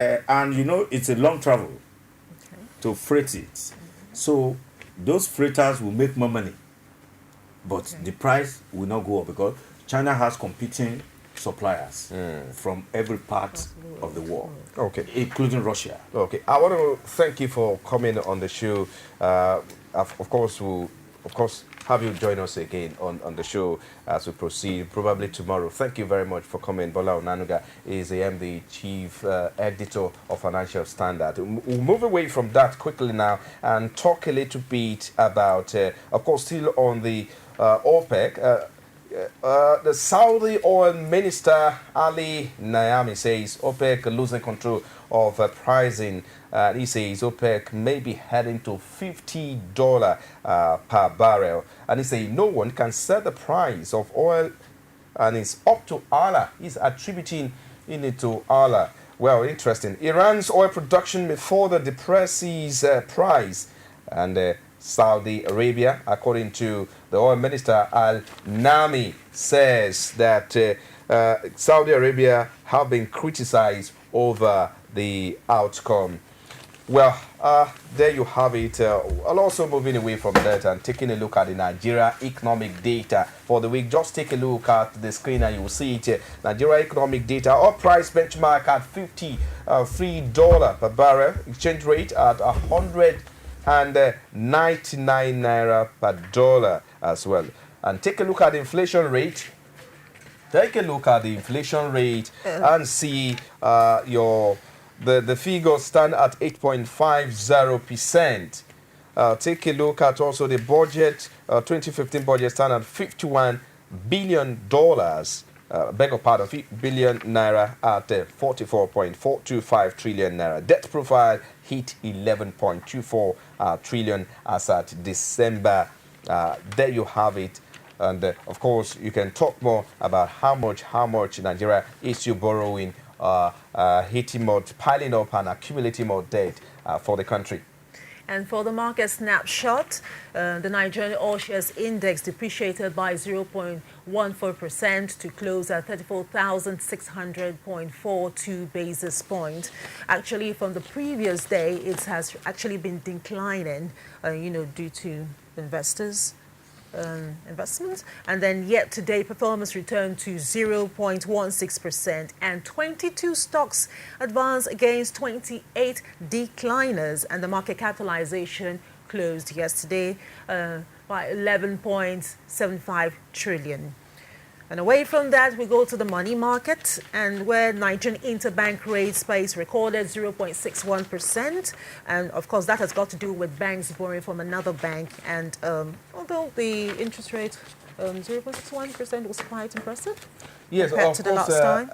And you know, it's a long travel Okay. to freight it. So those freighters will make more money, but Okay. the price will not go up because China has competing suppliers from every part Across the of the world. world, Okay. including Russia. Okay, I want to thank you for coming on the show. Of course, we'll of course have you join us again on the show as we proceed, probably tomorrow. Thank you very much for coming. Bola Onanuga is the chief editor of Financial Standard. We'll move away from that quickly now and talk a little bit about, of course, still on the OPEC. The Saudi oil minister Ali Naimi says OPEC losing control of pricing. He says OPEC may be heading to $50 per barrel. And he says no one can set the price of oil, and it's up to Allah. He's attributing it to Allah. Well, interesting. Iran's oil production may further depresses price, and Saudi Arabia, according to the oil minister Al Nami, says that Saudi Arabia have been criticized over the outcome. Well, there you have it. I'll also moving away from that and taking a look at the Nigeria economic data for the week. Just take a look at the screen and you will see it. Nigeria economic data, oil price benchmark at $53 per barrel, exchange rate at 199 naira per dollar as well. And take a look at the inflation rate. Take a look at the inflation rate and see the figures stand at 8.50%. Take a look at also the budget. 2015 budget stand at $51 billion. Beg your pardon, billion naira at 44.425 trillion naira. Debt profile hit 11.24 trillion as at December. There you have it. And of course, you can talk more about how much Nigeria is still borrowing, hitting more, piling up and accumulating more debt for the country. And for the market snapshot, the Nigerian All Shares Index depreciated by 0.14% to close at 34,600.42 basis points. Actually, from the previous day, it has actually been declining, due to investors. Investments, and then yet today performance returned to 0.16%, and 22 stocks advanced against 28 decliners, and the market capitalization closed yesterday by 11.75 trillion. And away from that, we go to the money market, and where Nigerian interbank rate space recorded 0.61%. And of course, that has got to do with banks borrowing from another bank. And although the interest rate 0.61% was quite impressive. Yes, compared of to the course. last time.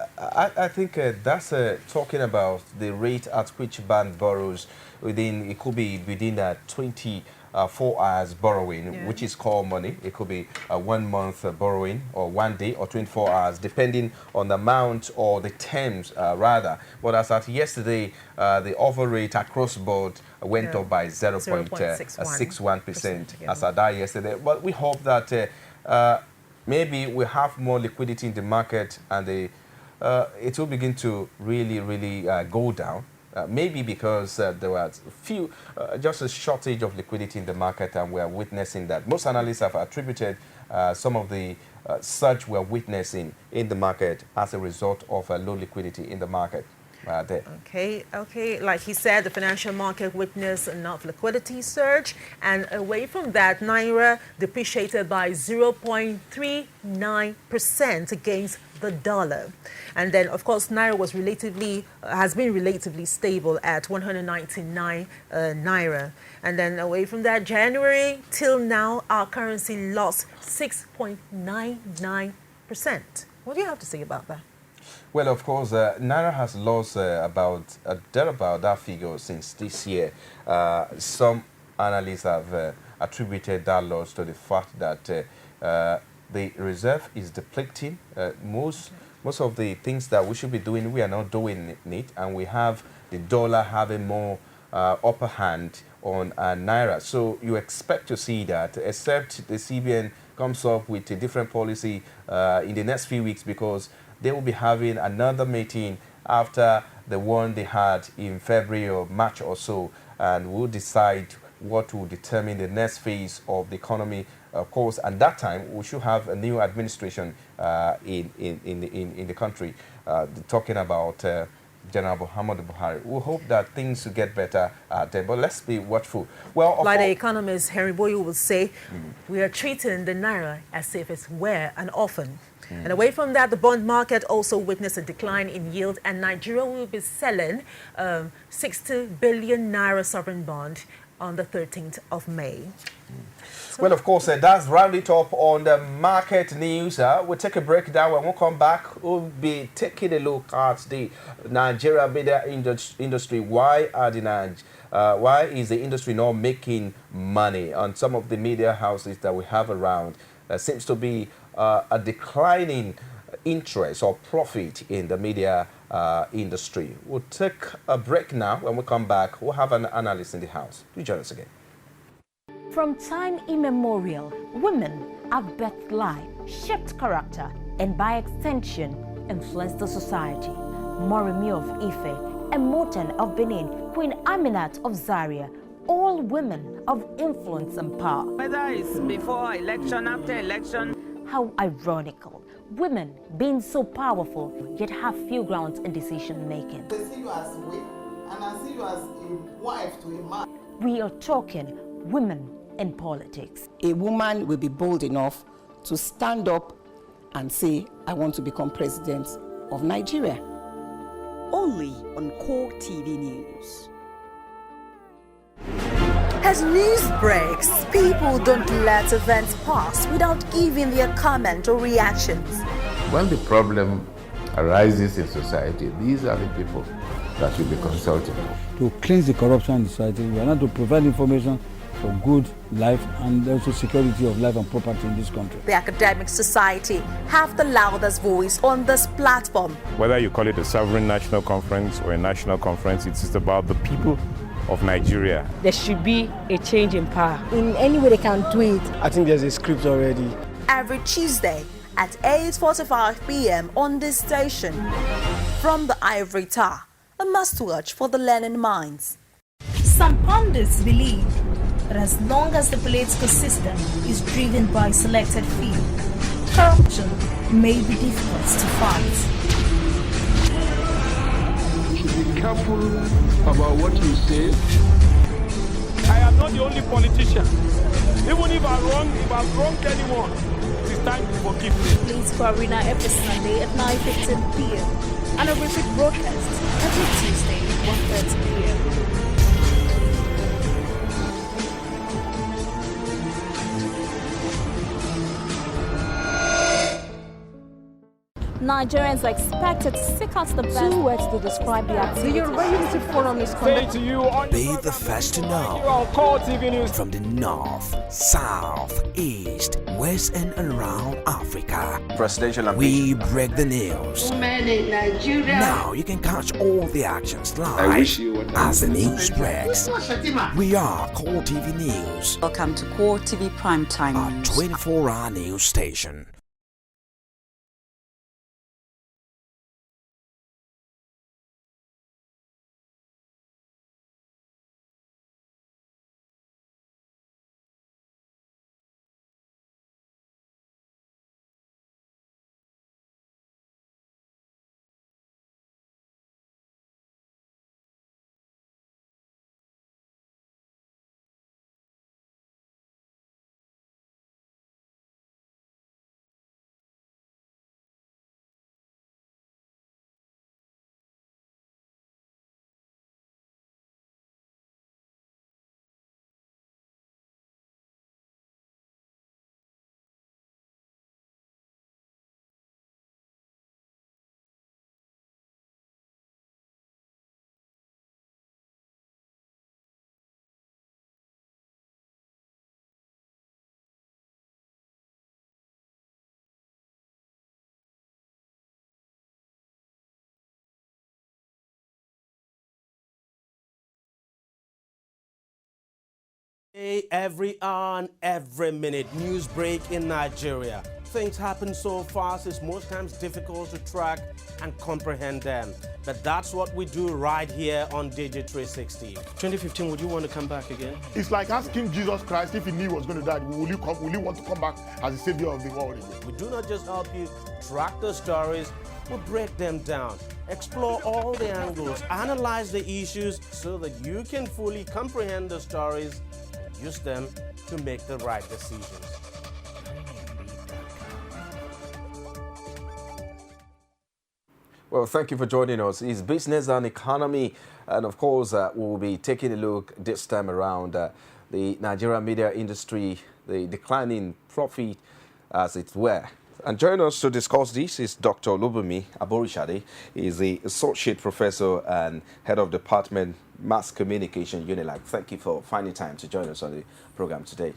I think that's talking about the rate at which bank borrows within. It could be within 24 hours borrowing, Yeah. which is called money. It could be 1 month borrowing, or 1 day, or 24 hours, depending on the amount or the terms, rather. But as at yesterday, the offer rate across board went Yeah. up by 0.61% Yeah. as at that yesterday. But we hope that maybe we have more liquidity in the market, and it will begin to really go down. Maybe because there was just a shortage of liquidity in the market, and we are witnessing that. Most analysts have attributed some of the surge we're witnessing in the market as a result of low liquidity in the market. There. Okay. Like he said, the financial market witnessed enough liquidity surge, and away from that, Naira depreciated by 0.39% against the dollar. And then, of course, Naira has been relatively stable at 199 Naira. And then away from that, January till now, our currency lost 6.99%. What do you have to say about that? Well, of course, Naira has lost about that figure since this year. Some analysts have attributed that loss to the fact that the reserve is depleting. Most of the things that we should be doing, we are not doing it, and we have the dollar having more upper hand on Naira. So you expect to see that, except the CBN comes up with a different policy in the next few weeks, because they will be having another meeting after the one they had in February or March or so, and we'll decide what will determine the next phase of the economy. Of course, at that time, we should have a new administration in the country, talking about General Muhammadu Buhari. We hope that things will get better there, but let's be watchful. Well, like the economist Henry Boyu would say, we are treating the naira as if it's we're an orphan. And away from that, the bond market also witnessed a decline in yield, and Nigeria will be selling 60 billion naira sovereign bond on the 13th of May. Well, of course, that's round it up on the market news. We'll take a break down. When we come back, we'll be taking a look at the Nigeria media industry. Why is the industry not making money on some of the media houses that we have around? There seems to be a declining interest or profit in the media industry. We'll take a break now. When we come back, we'll have an analyst in the house. Do join us again. From time immemorial, women have birthed life, shaped character, and by extension, influenced the society. Moremi of Ife, Emoten of Benin, Queen Aminat of Zaria, all women of influence and power. Whether it's before election, after election. How ironical. Women being so powerful, yet have few grounds in decision making. I see you as a way, and I see you as a wife to a man. We are talking women in politics. A woman will be bold enough to stand up and say, I want to become president of Nigeria. Only on Core TV News. As news breaks, people don't let events pass without giving their comment or reactions. When the problem arises in society, these are the people that will be consulted. To cleanse the corruption in society, we are not to provide information for good life and also security of life and property in this country. The academic society have the loudest voice on this platform. Whether you call it a sovereign national conference or a national conference, it's just about the people of Nigeria. There should be a change in power. In any way they can do it. I think there's a script already. Every Tuesday at 8:45 p.m. on this station. From the Ivory Tower, a must-watch for the learning minds. Some pundits believe that as long as the political system is driven by selected few, corruption may be difficult to fight. You should be careful about what you say. I am not the only politician. Even if I've wronged anyone, it is time to forgive me. Please for Arena every Sunday at 9:15 p.m. and a repeat broadcast every Tuesday at 1:30 p.m. Nigerians are expected to seek out the best. 2 words to describe the activity. The Yoruba Unity Forum is to you on Be the first to know. on Core TV News. From the north, south, east, west, and around Africa. Presidential we break the news. Women in Nigeria. Now you can catch all the actions live I wish you as the news breaks. We are Core TV News. Welcome to Core TV Primetime Our News. 24-hour news station. Every hour and every minute, news break in Nigeria. Things happen so fast, it's most times difficult to track and comprehend them. But that's what we do right here on Digit 360. 2015, would you want to come back again? It's like asking Jesus Christ if he knew he was going to die, will you want to come back as the savior of the world again? We do not just help you track the stories, we break them down, explore all the angles, analyze the issues so that you can fully comprehend the stories and use them to make the right decisions. Well, thank you for joining us. It's business and economy. And of course, we'll be taking a look this time around the Nigerian media industry, the declining profit, as it were. And joining us to discuss this is Dr. Olubunmi Aborishade. He is the Associate Professor and Head of Department Mass Communication, UNILAG. Thank you for finding time to join us on the program today.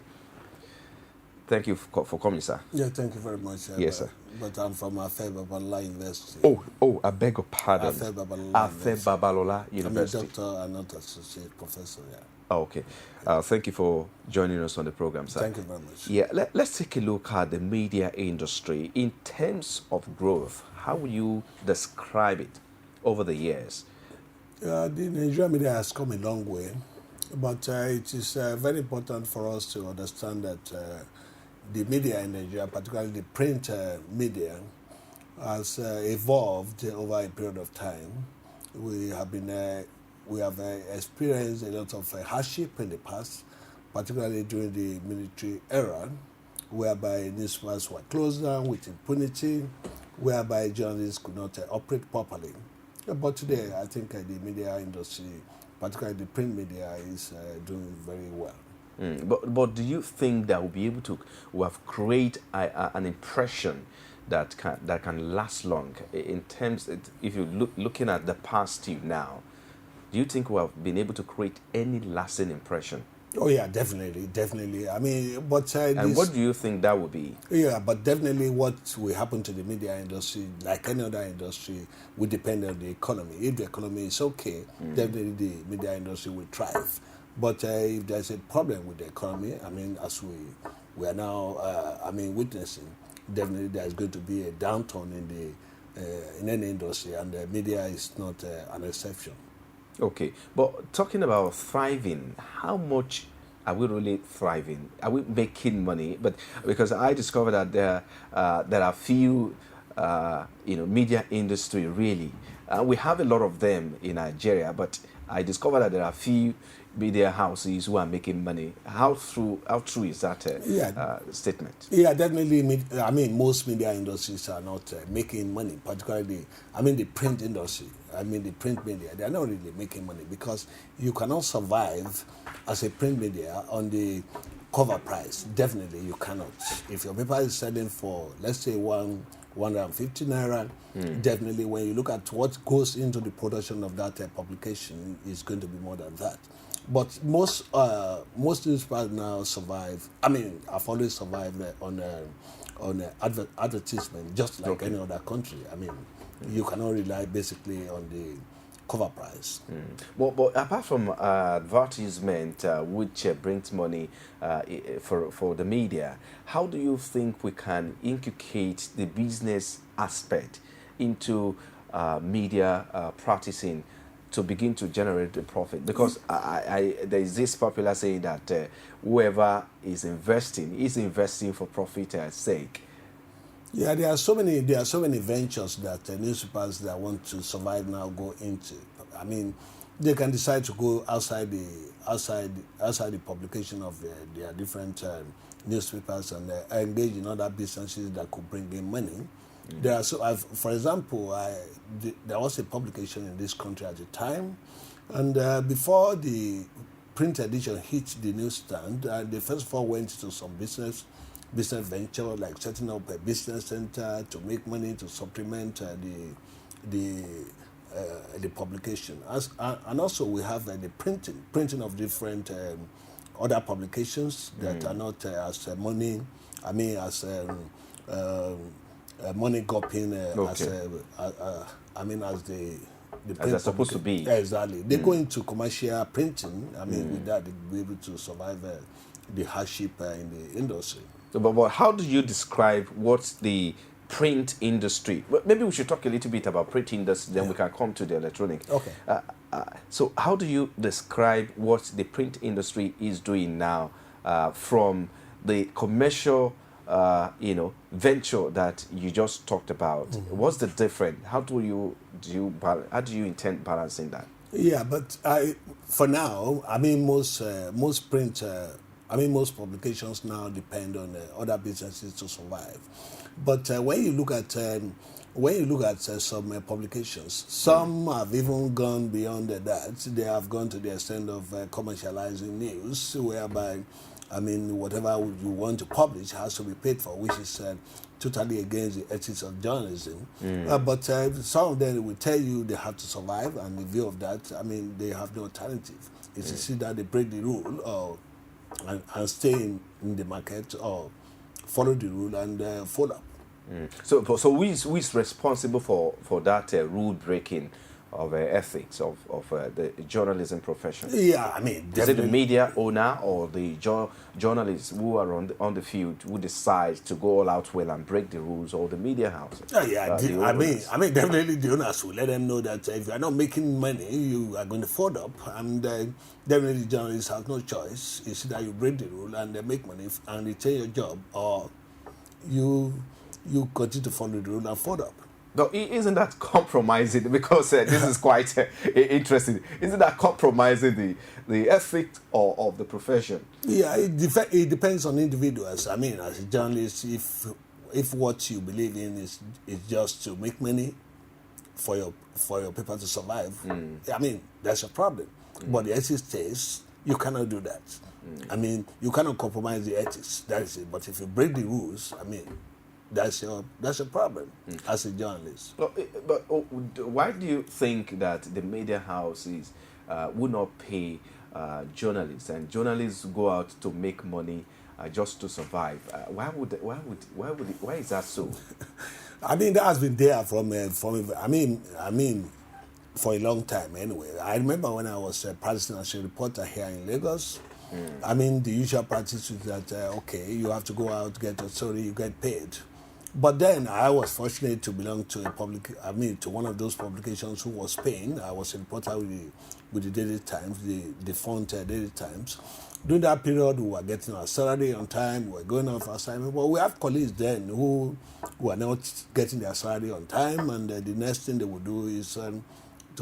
Thank you for coming, sir. Yeah, thank you very much. Yes, sir. But I'm from Afe Babalola University. Oh, I beg your pardon. Afe Babalola University. I'm a doctor and not associate professor, yeah. Oh, okay. Thank you for joining us on the program, sir. Thank you very much. Yeah, let's take a look at the media industry. In terms of growth, how would you describe it over the years? The Nigerian media has come a long way, but it is very important for us to understand that the media in Nigeria, particularly the print media, has evolved over a period of time. We have experienced a lot of hardship in the past, particularly during the military era, whereby newspapers were closed down with impunity, whereby journalists could not operate properly. But today, I think the media industry, particularly the print media, is doing very well. But do you think that we'll have created an impression that can last long in terms of, if you're looking at the past till now? Do you think we have been able to create any lasting impression? Oh yeah, definitely. I mean, but and what do you think that would be? Yeah, but definitely what will happen to the media industry, like any other industry, will depend on the economy. If the economy is okay, definitely the media industry will thrive. But if there's a problem with the economy, I mean, as we are now, witnessing, definitely there's going to be a downturn in any industry, and the media is not an exception. Okay, but talking about thriving, how much are we really thriving? Are we making money? But because I discovered that there are few, media industry really. We have a lot of them in Nigeria, but I discovered that there are few media houses who are making money. How true is that statement? Yeah, definitely. I mean, most media industries are not making money, particularly, the print industry. The print media, they are not really making money because you cannot survive as a print media on the cover price. Definitely, you cannot. If your paper is selling for, let's say, 150 naira, definitely when you look at what goes into the production of that publication, it's going to be more than that. But most newspapers now survive. I've always survived on advertisement, just like any other country. You cannot rely basically on the cover price. But apart from advertisement, which brings money for the media, how do you think we can inculcate the business aspect into media practicing to begin to generate the profit? Because there is this popular saying that whoever is investing for profit's sake. Yeah, there are so many ventures that newspapers that want to survive now go into. They can decide to go outside the publication of their different newspapers and engage in other businesses that could bring in money. For example, there was a publication in this country at the time, and before the print edition hit the newsstand, they first of all went to some business venture, like setting up a business center to make money to supplement the publication. And also we have the printing of different other publications that are not as money. As money groping. Okay. As as they're supposed to be. Exactly. They go into commercial printing. I mean, with that, they'll be able to survive the hardship in the industry. So, but how do you describe what's the print industry? Well, maybe we should talk a little bit about print industry, then we can come to the electronic. Okay. So how do you describe what the print industry is doing now from the commercial venture that you just talked about? What's the difference? How do you intend balancing that? Yeah, but for now, I mean, most publications now depend on other businesses to survive. But when you look at some publications, some have even gone beyond that. They have gone to the extent of commercializing news, whereby, I mean, whatever you want to publish has to be paid for, which is totally against the ethics of journalism. But some of them will tell you they have to survive, and in view of that, I mean, they have no alternative. It's to see that they break the rule and stay in the market, or follow the rule and follow up. So who is responsible for that rule breaking of ethics of the journalism profession? Yeah, I mean, is it the media owner or the journalists who are on the field who decide to go all out well and break the rules, or the media houses? I mean, definitely the owners will let them know that if you are not making money, you are going to fold up, and definitely journalists have no choice. It's that you break the rule and they make money and retain your job, or you continue to follow the rule and fold up. No, isn't that compromising? Because this is quite interesting. Isn't that compromising the ethics of the profession? Yeah, it depends on individuals. I mean, as a journalist, if what you believe in is just to make money for your paper to survive, I mean, that's a problem. But the ethics says you cannot do that. I mean, you cannot compromise the ethics. That is it. But if you break the rules, I mean, that's a problem as a journalist. But why do you think that the media houses would not pay journalists, and journalists go out to make money just to survive? Why is that so? I mean, that has been there from for a long time anyway. I remember when I was practicing as a reporter here in Lagos. I mean, the usual practice is that okay, you have to go out, get a story, you get paid. But then I was fortunate to belong to to one of those publications who was paying. I was a reporter with the Daily Times, the font Daily Times. During that period, we were getting our salary on time, we were going off assignment. But we have colleagues then who were not getting their salary on time, and the next thing they would do is to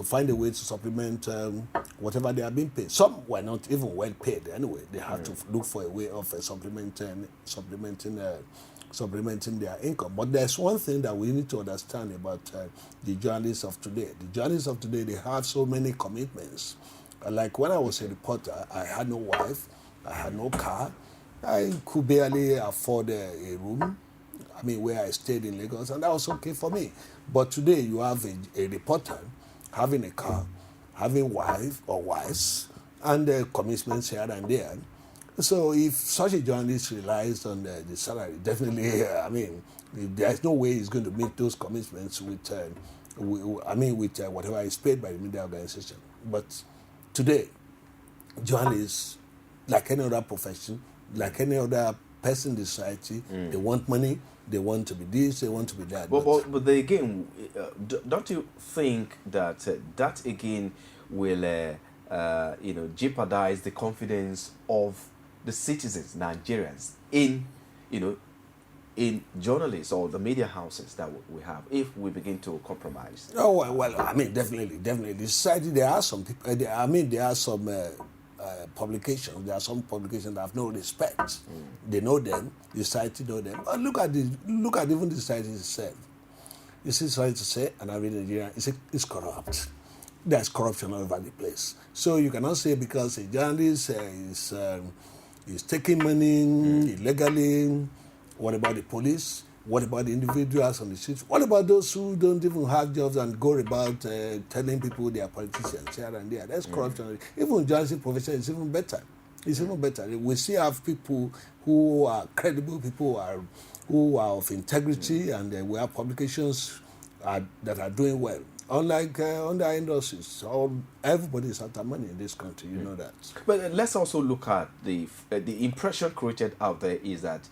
find a way to supplement whatever they are being paid. Some were not even well paid anyway. They had to look for a way of supplementing their income. But there's one thing that we need to understand about the journalists of today. The journalists of today, they have so many commitments. Like when I was a reporter, I had no wife, I had no car, I could barely afford a room, I mean, where I stayed in Lagos, and that was okay for me. But today you have a reporter having a car, having wife or wives, and commitments here and there. So if such a journalist relies on the salary, definitely, I mean, there's no way he's going to make those commitments with whatever is paid by the media organization. But today, journalists, like any other profession, like any other person in the society, they want money, they want to be this, they want to be that. But they, again, don't you think that that again will jeopardize the confidence of the citizens, Nigerians, in journalists or the media houses that we have, if we begin to compromise? Oh, well, I mean, definitely. The society, there are some people, there are some publications. There are some publications that have no respect. They know them, the society know them. But look at even the society itself. You see, sorry to say, and I read Nigeria, it's corrupt. There's corruption all over the place. So you cannot say because a journalist is taking money illegally. What about the police? What about the individuals on the streets? What about those who don't even have jobs and go about telling people they are politicians here and there? That's corruption. Even journalistic profession is even better. It's even better. We still have people who are credible, people who are of integrity, and we have publications that are doing well. Unlike other industries, everybody is after money in this country. You know that. But let's also look at the impression created out there is that,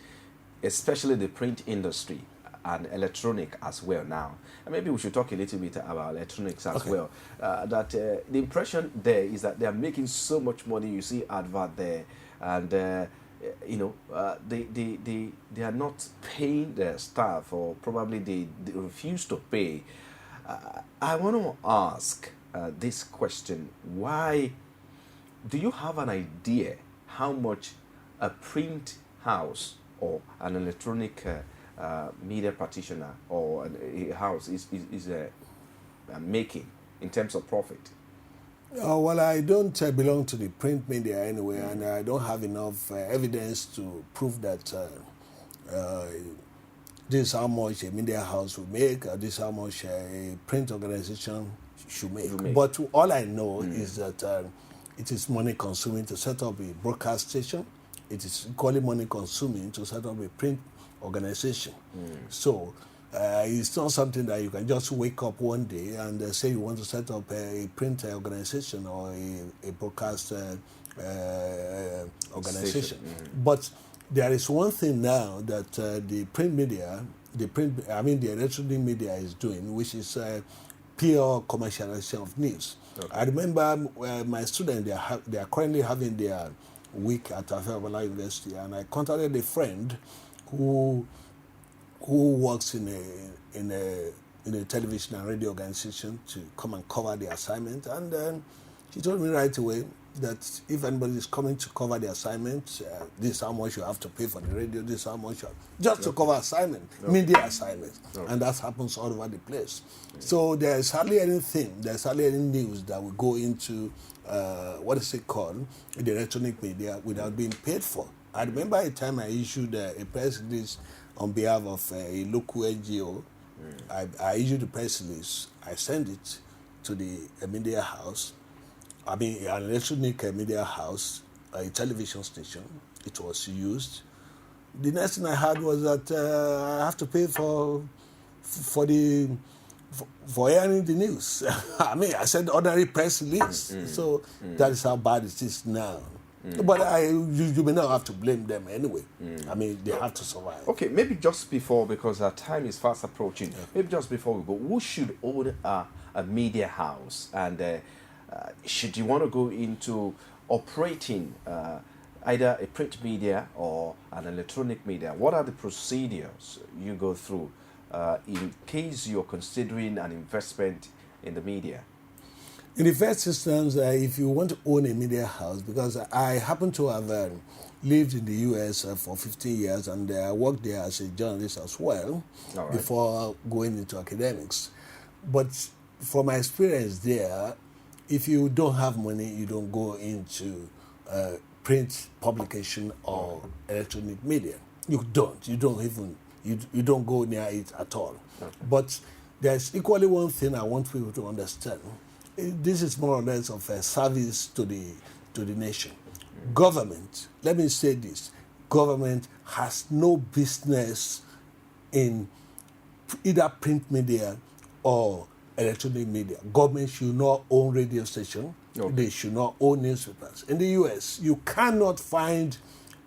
especially the print industry and electronic as well now. And maybe we should talk a little bit about electronics as well. That the impression there is that they are making so much money. You see advert there, and they are not paying their staff, or probably they refuse to pay. I want to ask this question: why do you have an idea how much a print house or an electronic media practitioner or a house is making in terms of profit? Well, I don't belong to the print media anyway, and I don't have enough evidence to prove that this is how much a media house will make, or this is how much a print organization should make. But all I know is that it is money consuming to set up a broadcast station. It is equally money consuming to set up a print organization. So it's not something that you can just wake up one day and say you want to set up a print organization or a broadcast organization. But there is one thing now that the print media, the electronic media is doing, which is pure commercialization of news. I remember my students, they are currently having their week at Afeobola University, and I contacted a friend who works in a television and radio organization to come and cover the assignment, and then she told me right away that if anybody is coming to cover the assignment, this is how much you have to pay for the radio, this is how much you have, just to cover assignment, media assignment, and that happens all over the place. So there's hardly anything, there's hardly any news that will go into what is it called, the electronic media, without being paid for. I remember a time I issued a press release on behalf of a local NGO. I issued the press release, I sent it to the media house, an electronic media house, a television station. It was used. The next thing I heard was that I have to pay for airing the news. I sent ordinary press release. So that is how bad it is now. But you may not have to blame them anyway. They have to survive. Okay, maybe just before, because our time is fast approaching, maybe just before we go, who should own a media house? And should you want to go into operating either a print media or an electronic media? What are the procedures you go through in case you're considering an investment in the media? In the first instance, if you want to own a media house, because I happen to have lived in the U.S. For 15 years, and I worked there as a journalist as well, before going into academics. But from my experience there, if you don't have money, you don't go into print publication or electronic media. You don't go near it at all. But there's equally one thing I want people to understand. This is more or less of a service to the nation. Government, let me say this, government has no business in either print media or electronic media. Government should not own radio station. They should not own newspapers. In the U.S., you cannot find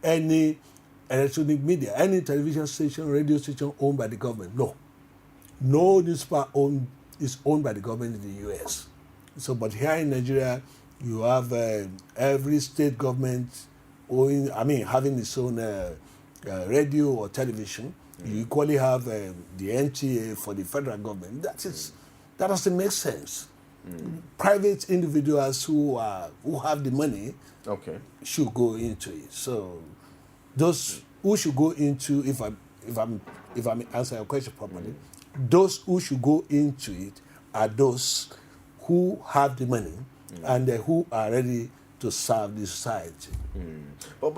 any electronic media, any television station, radio station owned by the government. No newspaper is owned by the government in the U.S. So, but here in Nigeria, you have every state government having its own radio or television. You equally have the NTA for the federal government. That doesn't make sense. Private individuals who have the money should go into it. So, those who should go into, if I'm answering your question properly, those who should go into it are those who have the money and who are ready to serve the society. But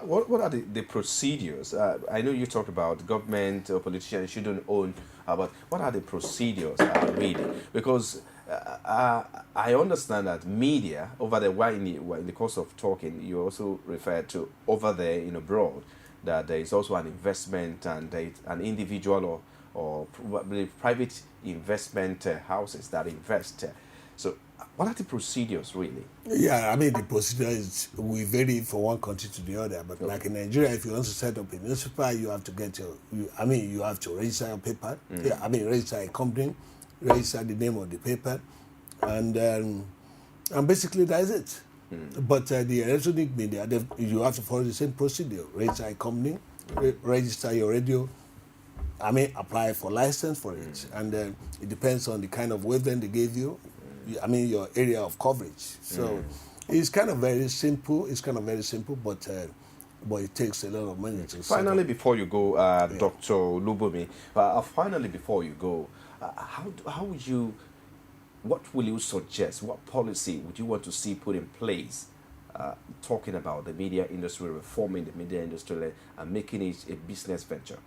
what are the procedures? I know you talked about government or politicians shouldn't own, but what are the procedures really? Because I understand that media over there, in the course of talking, you also referred to over there in abroad, that there is also an investment and an individual or probably private investment houses that invest. So what are the procedures really? Yeah, I mean, the procedure will vary from one country to the other. But like in Nigeria, if you want to set up a newspaper, you have to get you have to register your paper. Yeah, register a company, register the name of the paper, and basically that is it. But the electronic media, you have to follow the same procedure. Register a company, register your radio. Apply for license for it, and then it depends on the kind of wavelength they gave you. Your area of coverage. So it's kind of very simple. But it takes a lot of money to. Finally, before you go, Dr. Olubomi, finally before you go, how would you? What will you suggest? What policy would you want to see put in place? Talking about the media industry, reforming the media industry, and making it a business venture.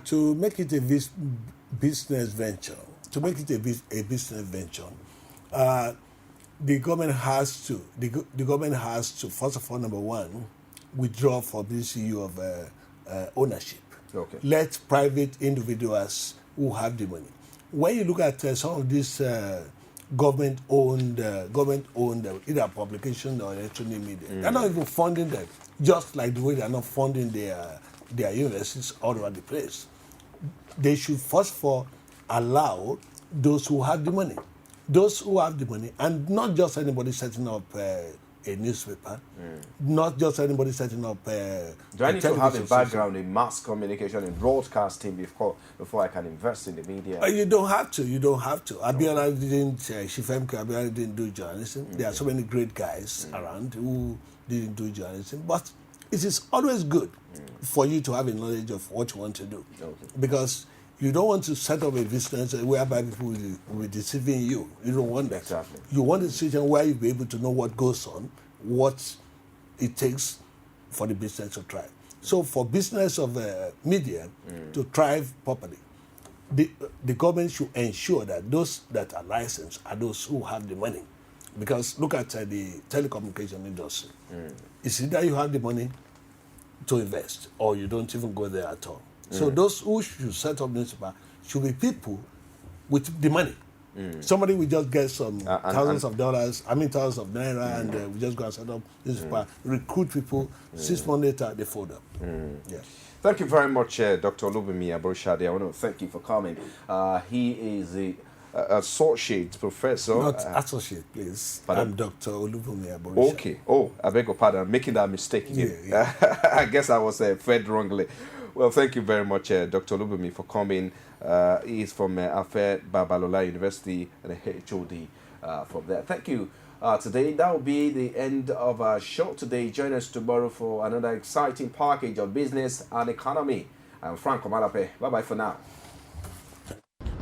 To make it a business venture, the government has to first of all, number one, withdraw from this issue of ownership. Okay. Let private individuals who have the money. When you look at some of these government-owned either publication or electronic media, they're not even funding them, just like the way they're not funding their universities all over the place. They should first of all allow those who have the money, and not just anybody setting up a newspaper, not just anybody setting up Do I need to have a background in mass communication and broadcasting before I can invest in the media? You don't have to. Abiola didn't do journalism. There are so many great guys around who didn't do journalism, but it is always good for you to have a knowledge of what you want to do, because you don't want to set up a business whereby people will be deceiving you. You don't want that. Exactly. You want a situation where you'll be able to know what goes on, what it takes for the business to thrive. So for business of media to thrive properly, the government should ensure that those that are licensed are those who have the money. Because look at the telecommunication industry. It's either you have the money to invest or you don't even go there at all. So those who should set up newspaper should be people with the money. Somebody will just get some thousands of dollars, thousands of naira, and we just go and set up newspaper, recruit people, 6 months later they fold up. Yeah. Thank you very much, Dr. Olubomi Aborushade. I want to thank you for coming. He is the associate professor. Not associate, please. Pardon? I'm Dr. Olubomi Aborushade. Okay. Oh, I beg your pardon. I'm making that mistake again. Yeah. I guess I was fed wrongly. Well, thank you very much, Dr. Olubomi, for coming. He is from Afe Babalola University and a HOD from there. Thank you. Today, that will be the end of our show today. Join us tomorrow for another exciting package of business and economy. I'm Frank Omalape. Bye-bye for now.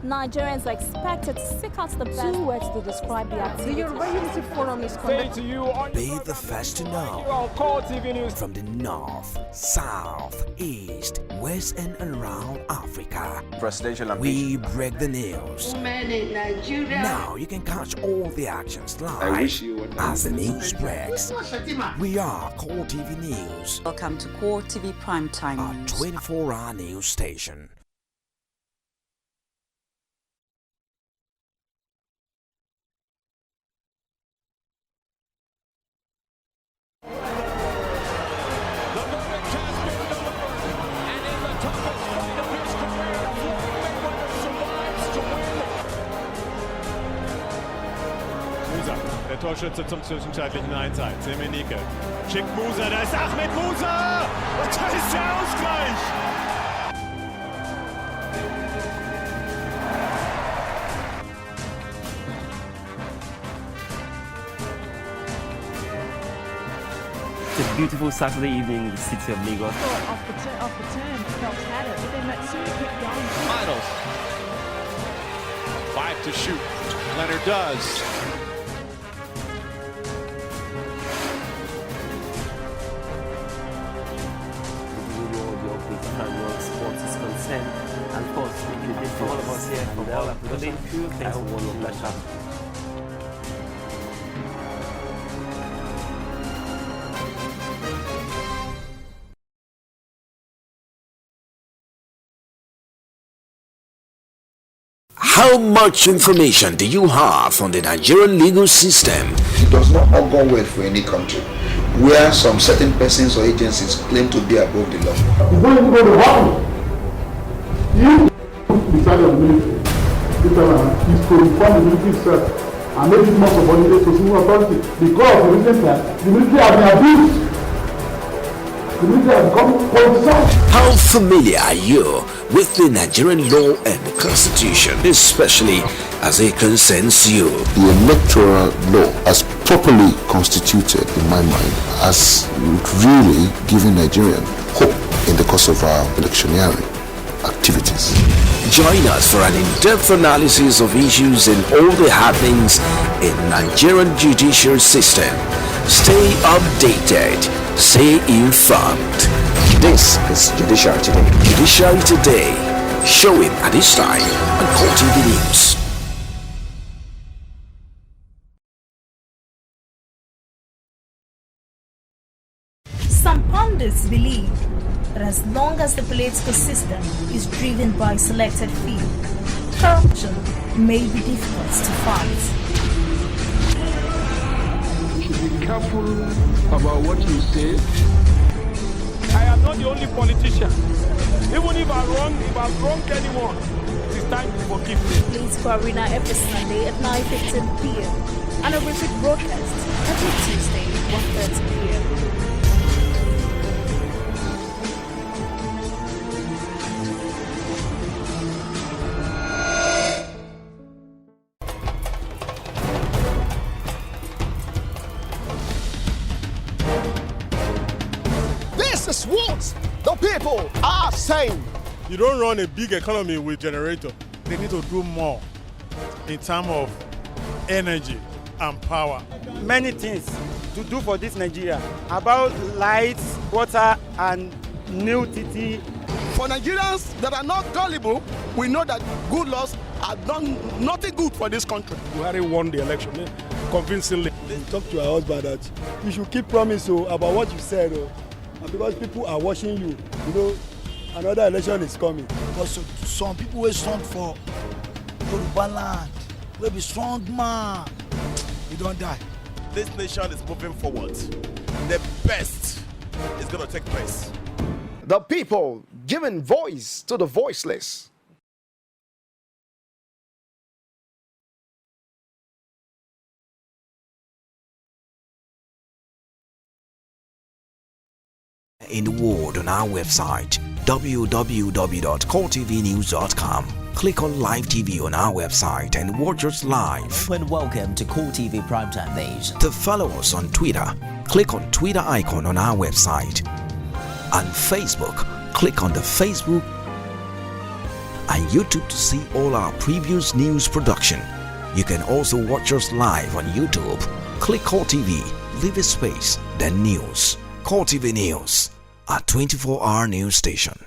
Nigerians are expected to seek out the best. 2 words to describe the activity. The Yoruba Unity Forum is Say to you on Be the first to know. on Core TV News. From the north, south, east, west, and around Africa, Presidential we break the news. Women in Nigeria. Now you can catch all the actions live I wish you were as the news breaks. We are Core TV News, Welcome to Core TV Primetime a News. 24-hour news station. Der Torschütze zum zwischenzeitlichen 1:1. Semenike schickt Musa, da ist Ahmed Musa! Und da ist der Ausgleich! It's a beautiful Saturday evening in the city of Lagos. Off the turn, Phelps had it, but then Matsui kept going. Finals. 5 to shoot. Leonard does. Sports is concerned, and of course, making a difference for all of us here from all our production. I hope one will bless How much information do you have on the Nigerian legal system? It does not augur well for any country where some certain persons or agencies claim to be above the law. It's not even going to happen. You decide on the military. Is to reform the military itself and make it more subordinate to civil authority. Because for recent time, the military has been abused. The military has become politicized. How familiar are you with the Nigerian law and the constitution, especially as it concerns you? The electoral law, as properly constituted in my mind, has really given Nigerian hope in the course of our electioneering activities. Join us for an in-depth analysis of issues and all the happenings in Nigerian judicial system. Stay updated. Stay informed. This is Judiciary Today. Judiciary Today. Showing at this time on coretv News. Some pundits believe that as long as the political system is driven by selected few, corruption may be difficult to fight. You should be careful about what you say. I am not the only politician. Even if I've wronged anyone, it is time to forgive me. Political Arena every Sunday at 9:15 p.m. and a repeat broadcast every Tuesday at 1:30 p.m. This is what the people are saying. You don't run a big economy with generator. They need to do more in terms of energy and power. Many things to do for this Nigeria about lights, water, and new TT. For Nigerians that are not gullible, we know that good laws have done nothing good for this country. Buhari won the election convincingly. Talk to your husband that you should keep promise about what you said. And because people are watching you, you know, another election is coming. Because some people will stand for Yoruba land, will be strong man, you don't die. This nation is moving forward. The best is going to take place. The people giving voice to the voiceless. In the world on our website www.coretvnews.com. Click on Live TV on our website and watch us live. And welcome to Core TV Primetime News. To follow us on Twitter, click on Twitter icon on our website. On Facebook, click on the Facebook and YouTube to see all our previous news production. You can also watch us live on YouTube. Click Core TV, leave a space, then news. Core TV News, a 24-hour news station.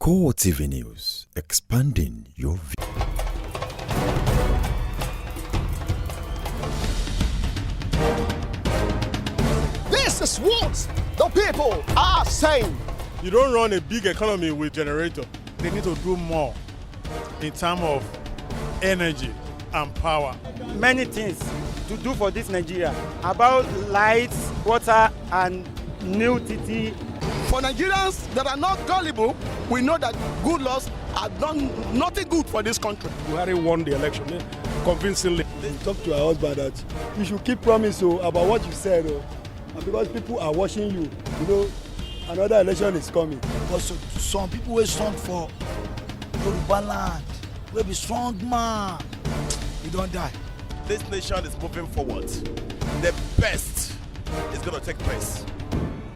Core TV News, expanding your view. This is what the people are saying. You don't run a big economy with generator. They need to do more in terms of energy and power. Many things to do for this Nigeria about lights, water, and new TT. For Nigerians that are not gullible, we know that good laws have done nothing good for this country. Buhari won the election convincingly. Talk to our husband that you should keep promise about what you said, and because people are watching you, you know, another election is coming. But some people will stand for Yoruba land, will be strong man, you don't die. This nation is moving forward. The best is going to take place.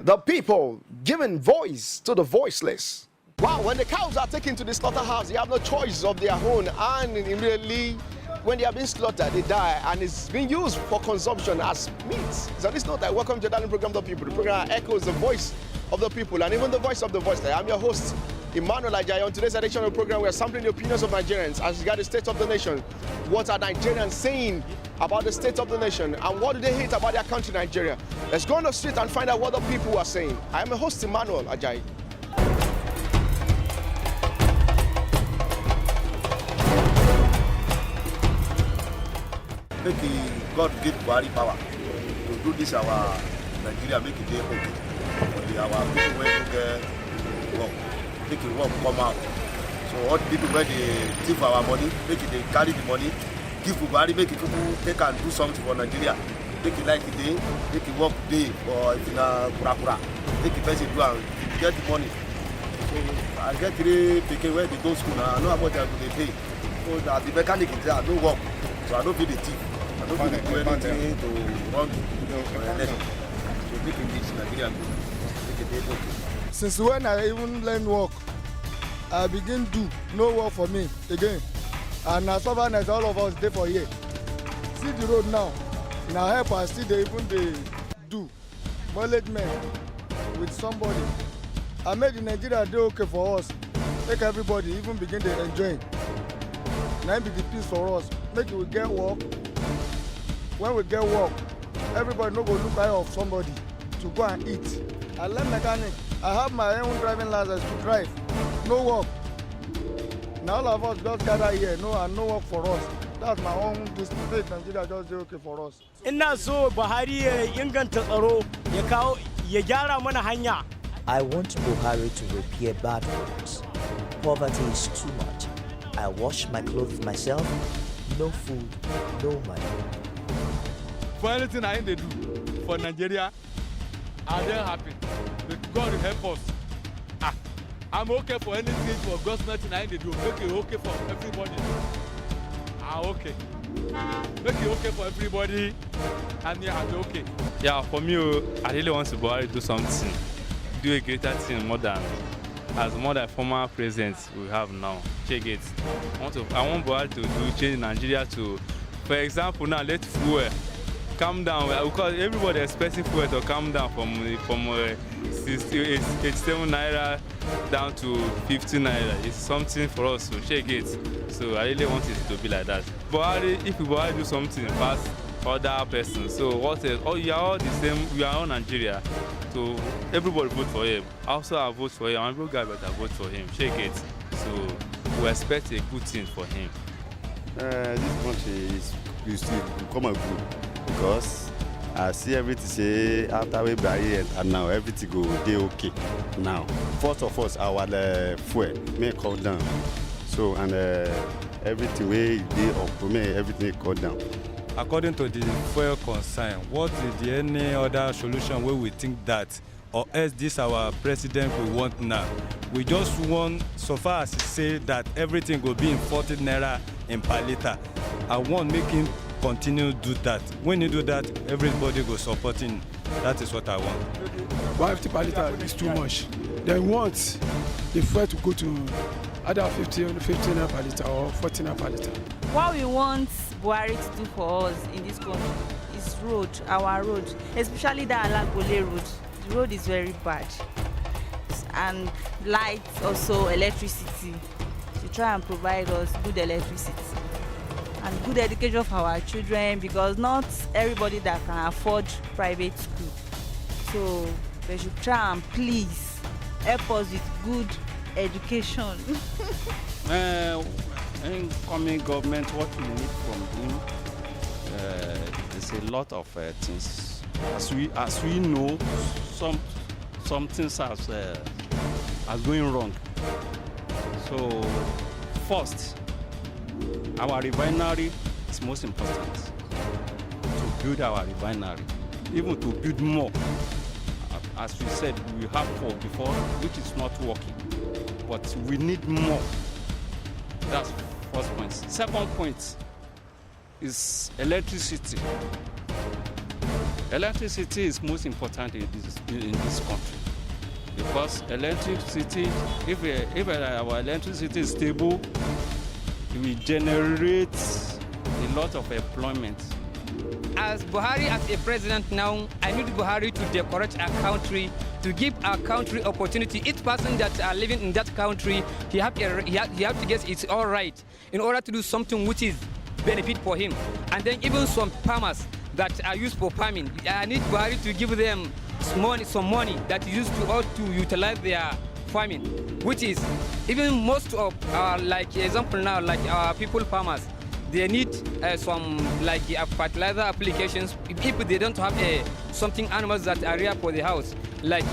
The people giving voice to the voiceless. Wow, when the cows are taken to the slaughterhouse, they have no choice of their own, and immediately when they are being slaughtered, they die, and it's being used for consumption as meat. So on this note, I welcome to the program, The People. The program echoes the voice of the people and even the voice of the voiceless. I'm your host, Emmanuel Ajayi. On today's edition of the program, we are sampling the opinions of Nigerians as regards the state of the nation. What are Nigerians saying about the state of the nation, and what do they hate about their country, Nigeria? Let's go on the street and find out what the people are saying. I am your host, Emmanuel Ajayi. Make God give Buhari power to do this our Nigeria, make it okay. Our people when you get work, make it work come out. So all the people when they thief our money, make it they carry the money, give Buhari, make it people take and do something for Nigeria. Make it like a day, make it work day, or if in a kura, make it person do and get the money. So I get 3 people where they go school now, I know how much they pay. So that the mechanic is there, I don't work. So I don't feel the thief. I don't feel do anything to run the election. So make it this Nigeria go. Make it okay. Since when I even learn work, I begin do no work for me again. And as often as all of us dey for here, see the road now. Now help us see they even they do management with somebody. I made the Nigeria dey okay for us. Make everybody even begin to enjoy. Now be the peace for us. Make we get work. When we get work, everybody no go look eye of somebody to go and eat. I learn mechanic. I have my own driving license to drive. No work. Now all of us just gather here, and no work for us. That's my own state. Nigeria just do okay for us. Ina so Buhari ya inganta tsaro ya kawo ya gyara mana hanya. I want Buhari to repair bad roads. Poverty is too much. I wash my clothes myself. No food, no money. For anything I do for Nigeria, I don't happy. But God will help us. I'm okay for anything for government I do. Make it okay for everybody. Okay. Make it okay for everybody, and yeah, I'm okay. Yeah, for me, I really want to Buhari do something, do a greater thing more than former presidents we have now. Check it. I want Buhari to do change Nigeria to, for example, now let fuel come down because everybody expecting fuel to come down from 87 naira down to 50 naira. It's something for us to check it. So I really want it to be like that. Buhari, if Buhari do something past other persons, so what else? Oh, you are all the same. We are all Nigeria. So everybody vote for him. Also, I vote for him. Every guy better vote for him. Check it. So we expect a good thing for him. This country is still come out good because I see everything say after we bury and now everything go dey okay. Now, first of all, our fuel may come down. So and everything we dey up, may everything come down. According to the fuel concern, what is the any other solution where we think that, or else this our president we want now? We just want, so far as he say that everything will be in 40 naira in per liter. I want make him continue do that. When you do that, everybody go supporting. That is what I want. 150 per liter is too much. They want the fuel to go to either 15 naira per liter or 14 naira per liter. What we want Buhari to do for us in this country is road, our road, especially the Alagbole road. The road is very bad. and lights, also electricity, to try and provide us good electricity and good education for our children, because not everybody that can afford private school. So they should try and please help us with good education. Incoming government, what we need from him, there's a lot of things. As we know, some things are going wrong. So first, our refinery is most important. To build our refinery, even to build more. As we said, we have 4 before, which is not working. But we need more. That's first point. Second point is electricity. Electricity is most important in this country, because electricity, if our electricity is stable, it will generate a lot of employment. As Buhari, as a president now, I need Buhari to decorate our country, to give our country opportunity. Each person that are living in that country, he have to guess it's all right in order to do something which is benefit for him. And then even some farmers that are used for farming, I need Buhari to give them some money that is used to utilize their farming, which is even most of our, like example now, like our people farmers, they need some like fertilizer applications if they don't have something animals that are rear for the house, like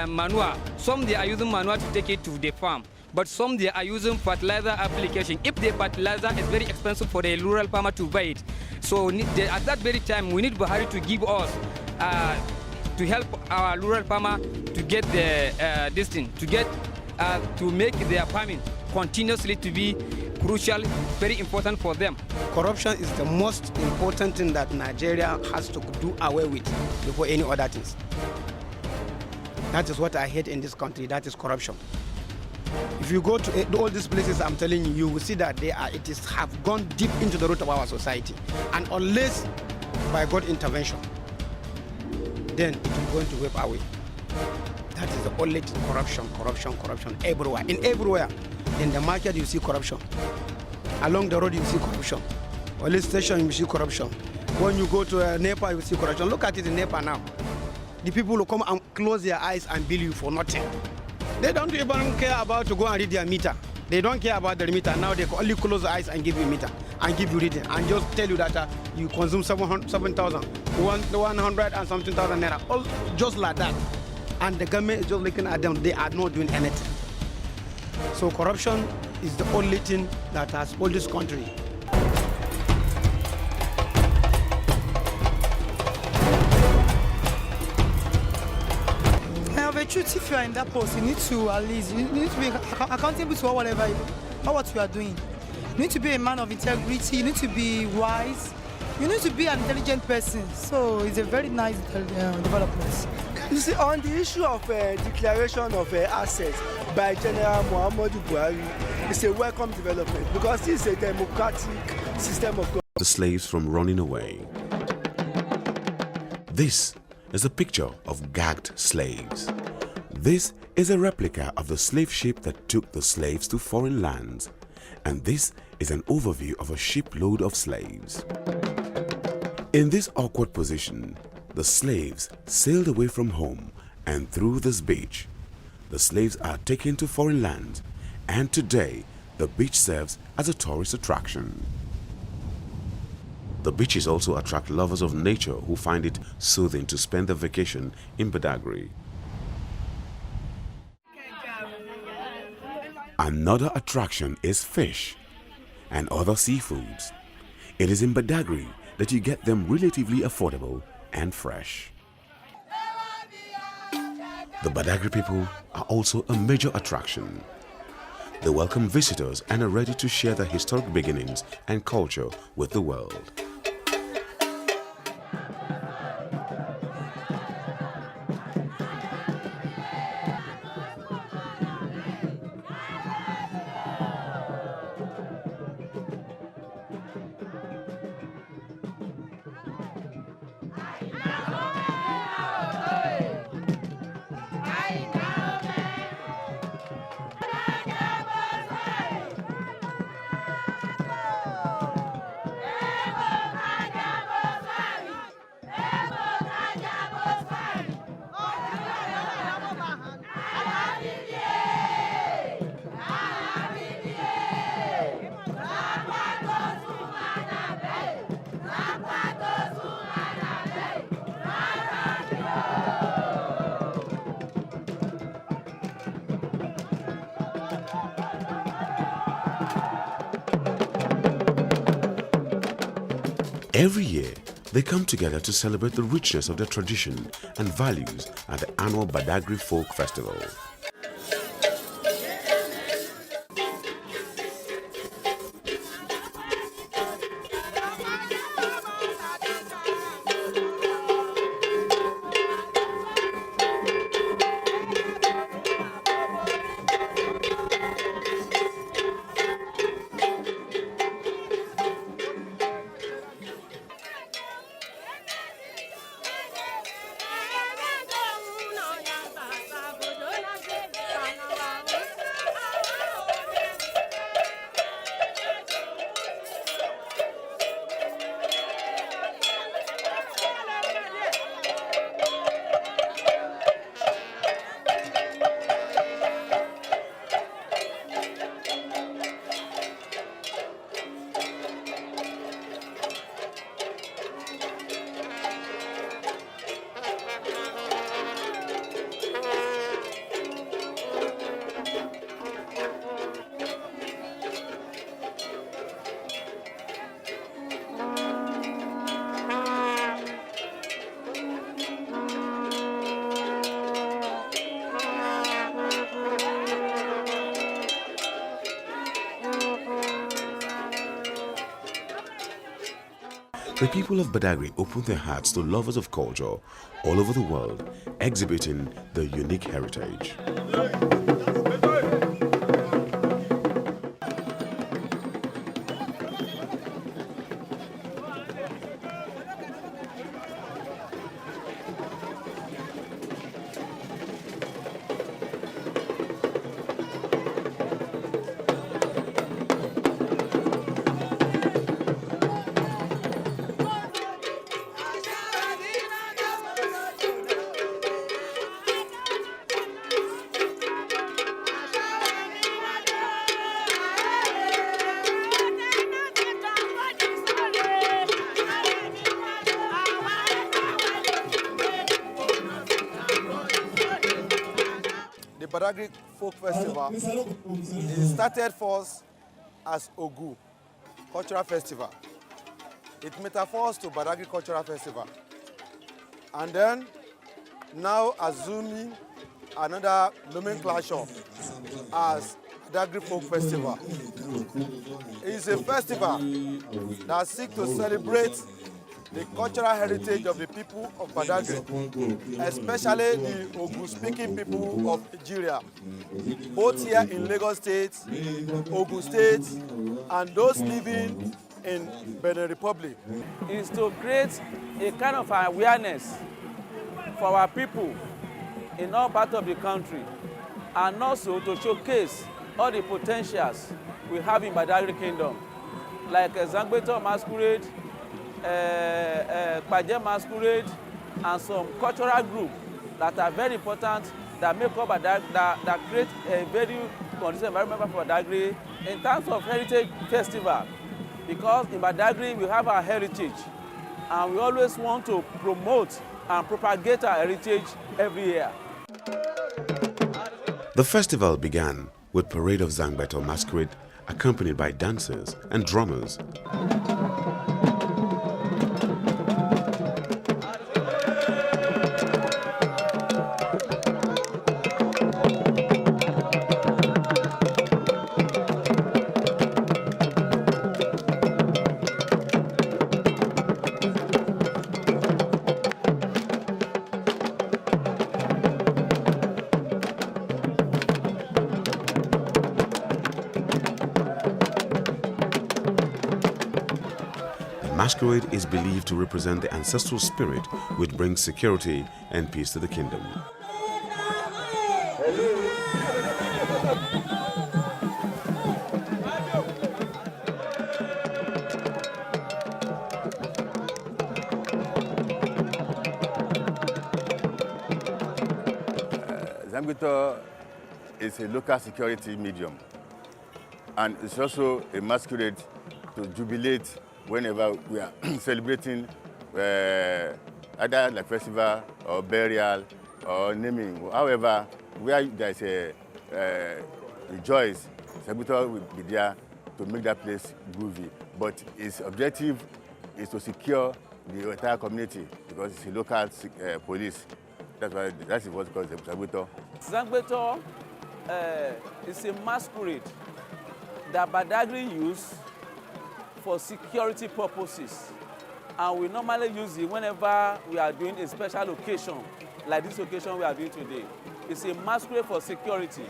manure. Some they are using manure to take it to the farm, but some they are using fertilizer application. If the fertilizer is very expensive for the rural farmer to buy it, so at that very time we need Buhari to give us to help our rural farmer to get the this thing, to get to make their farming continuously to be crucial, very important for them. Corruption is the most important thing that Nigeria has to do away with before any other things. That is what I hate in this country, that is corruption. If you go to all these places I'm telling you, you will see that have gone deep into the root of our society. And unless by God intervention, then it is going to wipe away. That is the only thing, corruption everywhere. In the market you see corruption. Along the road you see corruption. Police station you see corruption. When you go to Nepal you see corruption. Look at it in Nepal now. The people will come and close their eyes and bill you for nothing. They don't even care about to go and read their meter. They don't care about the meter. Now they only close their eyes and give you meter and give you reading and just tell you that you consume 7,000, 100 and something thousand naira. All just like that. And the government is just looking at them. They are not doing anything. So corruption is the only thing that has spoiled this country. The truth, if you are in that post, you need to at least you need to be accountable to what you are doing. You need to be a man of integrity. You need to be wise. You need to be an intelligent person. So it's a very nice development. You see, on the issue of declaration of assets by General Muhammadu Buhari, it's a welcome development because this is a democratic system of government. The slaves from running away. This is a picture of gagged slaves. This is a replica of the slave ship that took the slaves to foreign lands. And this is an overview of a shipload of slaves. In this awkward position, the slaves sailed away from home, and through this beach, the slaves are taken to foreign lands, and today the beach serves as a tourist attraction. The beaches also attract lovers of nature who find it soothing to spend their vacation in Badagry. Another attraction is fish and other seafoods. It is in Badagry that you get them relatively affordable and fresh. The Badagry people are also a major attraction. They welcome visitors and are ready to share their historic beginnings and culture with the world. Every year, they come together to celebrate the richness of their tradition and values at the annual Badagry Folk Festival. The people of Badagry opened their hearts to lovers of culture all over the world, exhibiting their unique heritage. The Badagry Folk Festival, it started first as Ogu Cultural Festival. It metaphors to Badagry Cultural Festival. And then, now assuming another nomenclature as Badagry Folk Festival. It is a festival that seeks to celebrate the cultural heritage of the people of Badagry, especially the Ogu-speaking people of Nigeria, both here in Lagos State, Ogun State, and those living in Benin Republic. Is to create a kind of awareness for our people in all parts of the country, and also to showcase all the potentials we have in Badagry Kingdom, like Zangbeto Masquerade, Paje Masquerade, and some cultural groups that are very important, that make up that create a very conducive environment for Badagry in terms of heritage festival. Because in Badagry we have our heritage, and we always want to promote and propagate our heritage every year. The festival began with parade of Zangbeto Masquerade accompanied by dancers and drummers. Masquerade is believed to represent the ancestral spirit which brings security and peace to the kingdom. Zangbeto is a local security medium, and it's also a masquerade to jubilate whenever we are celebrating either like festival or burial or naming. However, where there is a rejoice, Zangbeto will be there to make that place groovy. But its objective is to secure the entire community because it's a local police. That's what's called the Zangbeto. Zangbeto is a masquerade that Badagry use for security purposes. And we normally use it whenever we are doing a special occasion, like this occasion we are doing today. It's a masquerade for security.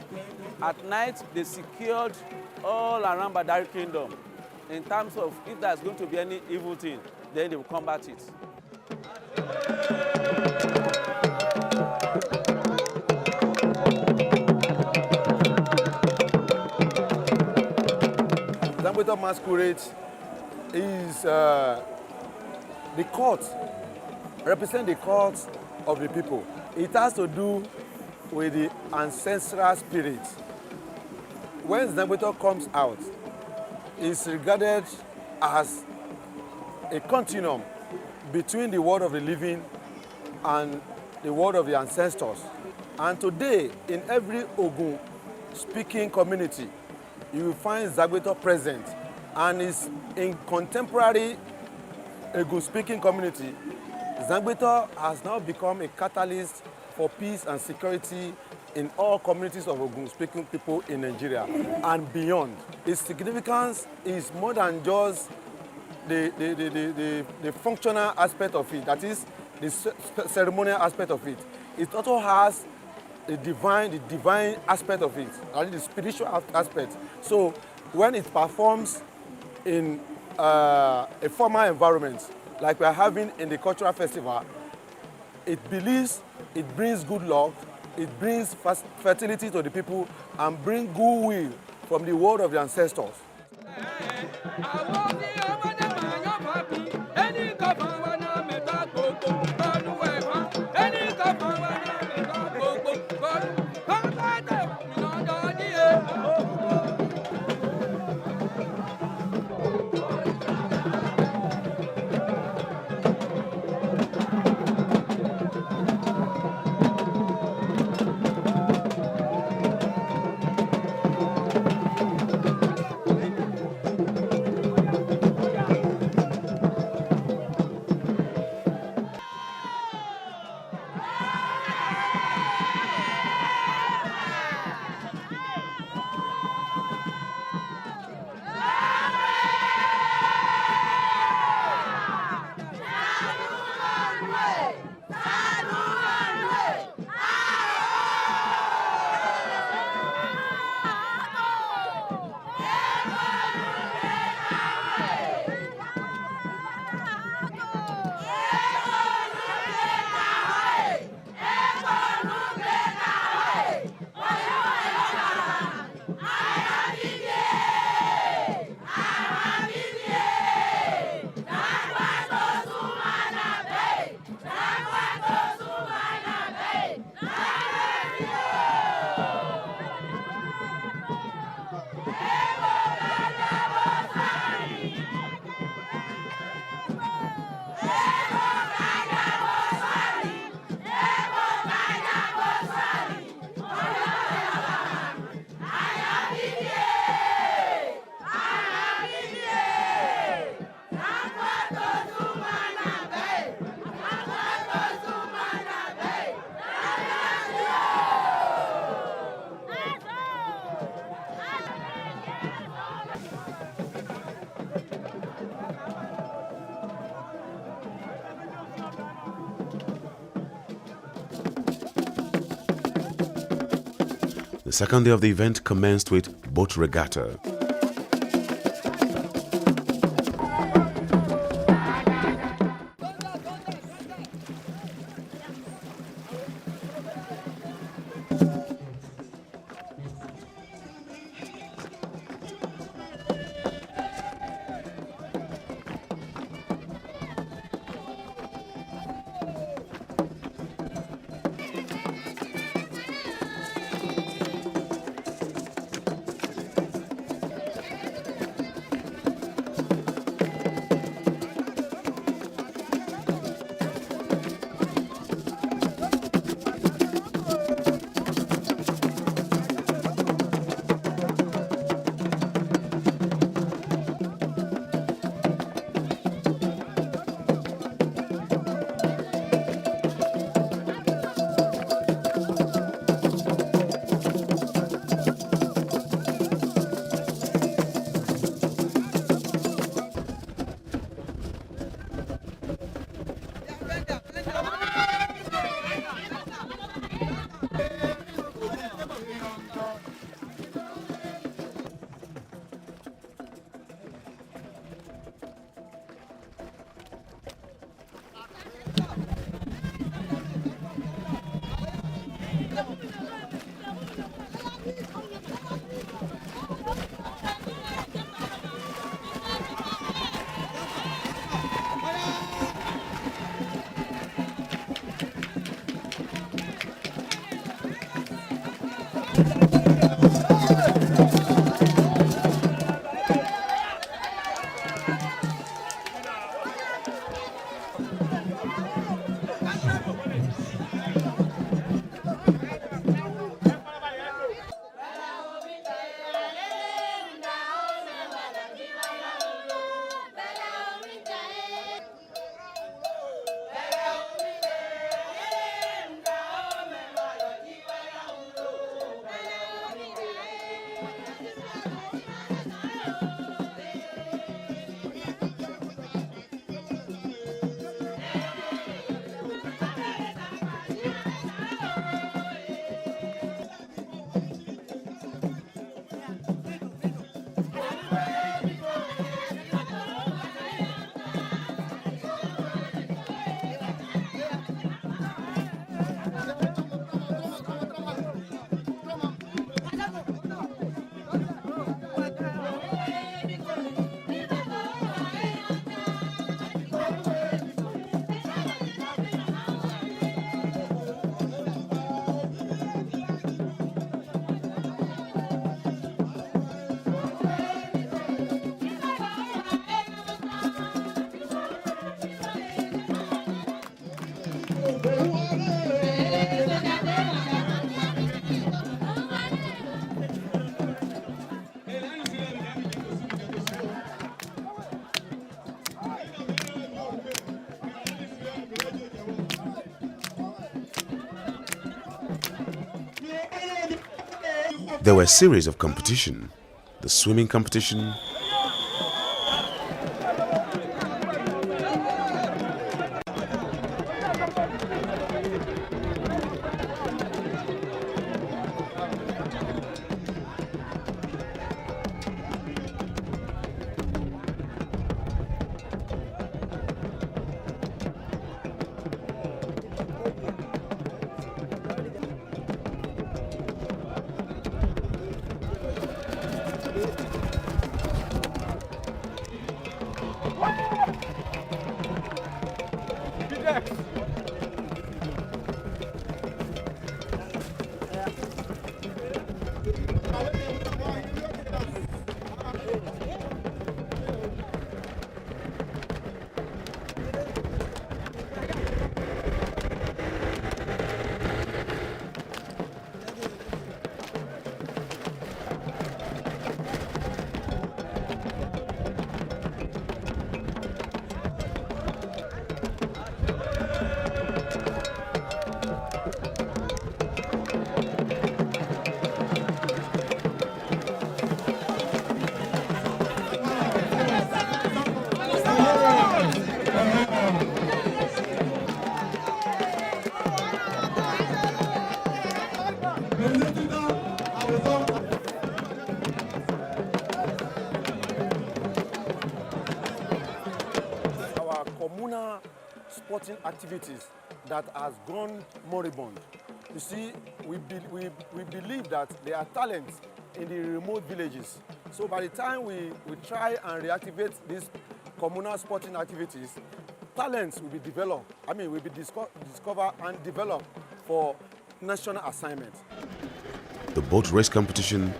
At night, they secured all around Badagry Kingdom. In terms of if there's going to be any evil thing, then they will combat it. Zangbeto masquerade is the court, represent the court of the people. It has to do with the ancestral spirit. When Zangbeto comes out, it's regarded as a continuum between the world of the living and the world of the ancestors. And today, in every Ogun speaking community, you will find Zangbeto present. And it's in contemporary Ogun speaking community, Zangbeto has now become a catalyst for peace and security in all communities of Ogun speaking people in Nigeria and beyond. Its significance is more than just the functional aspect of it, that is the ceremonial aspect of it. It also has the divine aspect of it, that is the spiritual aspect. So when it performs in a formal environment, like we are having in the cultural festival, it believes it brings good luck, it brings fertility to the people, and brings goodwill from the world of the ancestors. The second day of the event commenced with boat regatta. There were a series of competition, the swimming competition, communal sporting activities that has gone moribund. You see, we believe that there are talents in the remote villages. So by the time we try and reactivate these communal sporting activities, talents will be developed. Will be discovered and developed for national assignment. the boat race competition,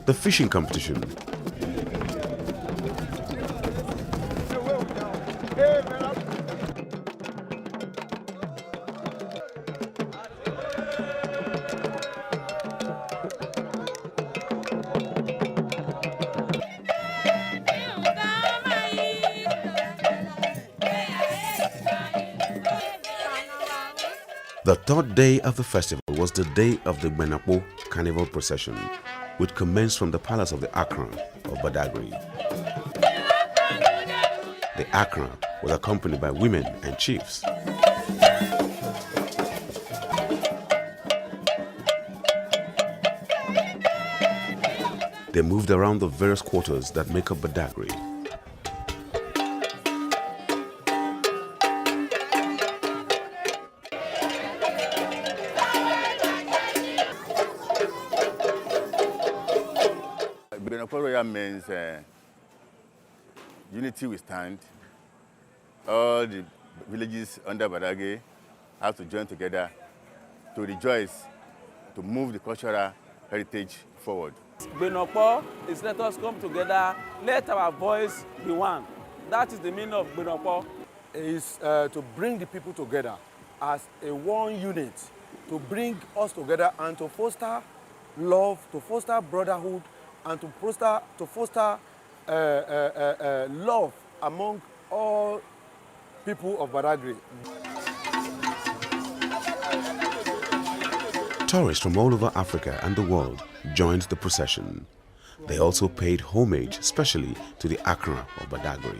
the fishing competition. The third day of the festival was the day of the Benapo Carnival procession, which commenced from the palace of the Akran of Badagry. The Akran was accompanied by women and chiefs. They moved around the various quarters that make up Badagry. Royal means unity we stand. All the villages under Badagry have to join together to rejoice, to move the cultural heritage forward. Benopo is let us come together, let our voice be one. That is the meaning of Benopo. It is to bring the people together as a one unit, to bring us together and to foster love, to foster brotherhood, and to foster love among all people of Badagry. Tourists from all over Africa and the world joined the procession. They also paid homage, especially to the Accra of Badagry.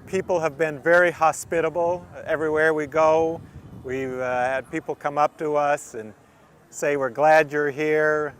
People have been very hospitable everywhere we go. We've had people come up to us and say, "We're glad you're here."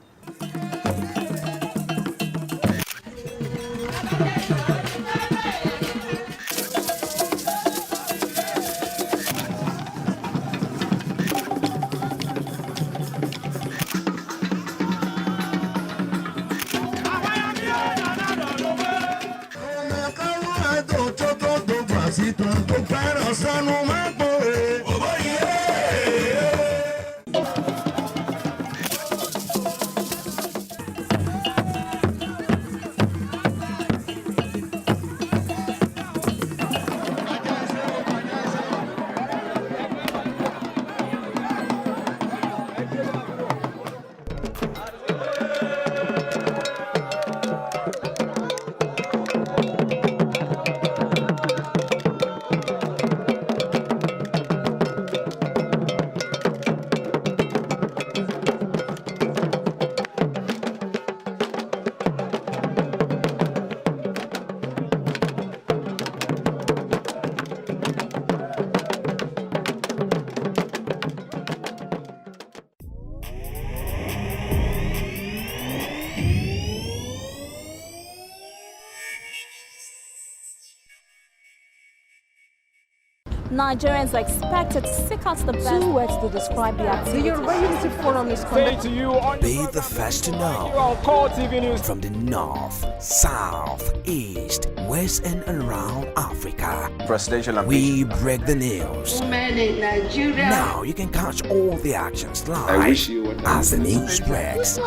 Nigerians are expected to seek out the best. 2 words to describe the activity. The Yoruba Unity Forum is conducted. Be the first to know. coretv News. From the north, south, east, west and around Africa. Presidential we break the news. Women in Nigeria. Now you can catch all the actions live. I wish you would as the news breaks.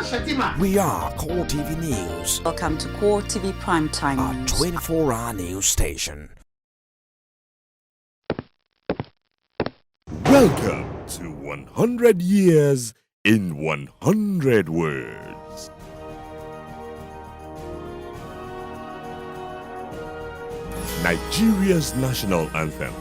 We are coretv News. Welcome to coretv Primetime Our News. 24-hour news station. Welcome to 100 Years in 100 Words. Nigeria's national anthem.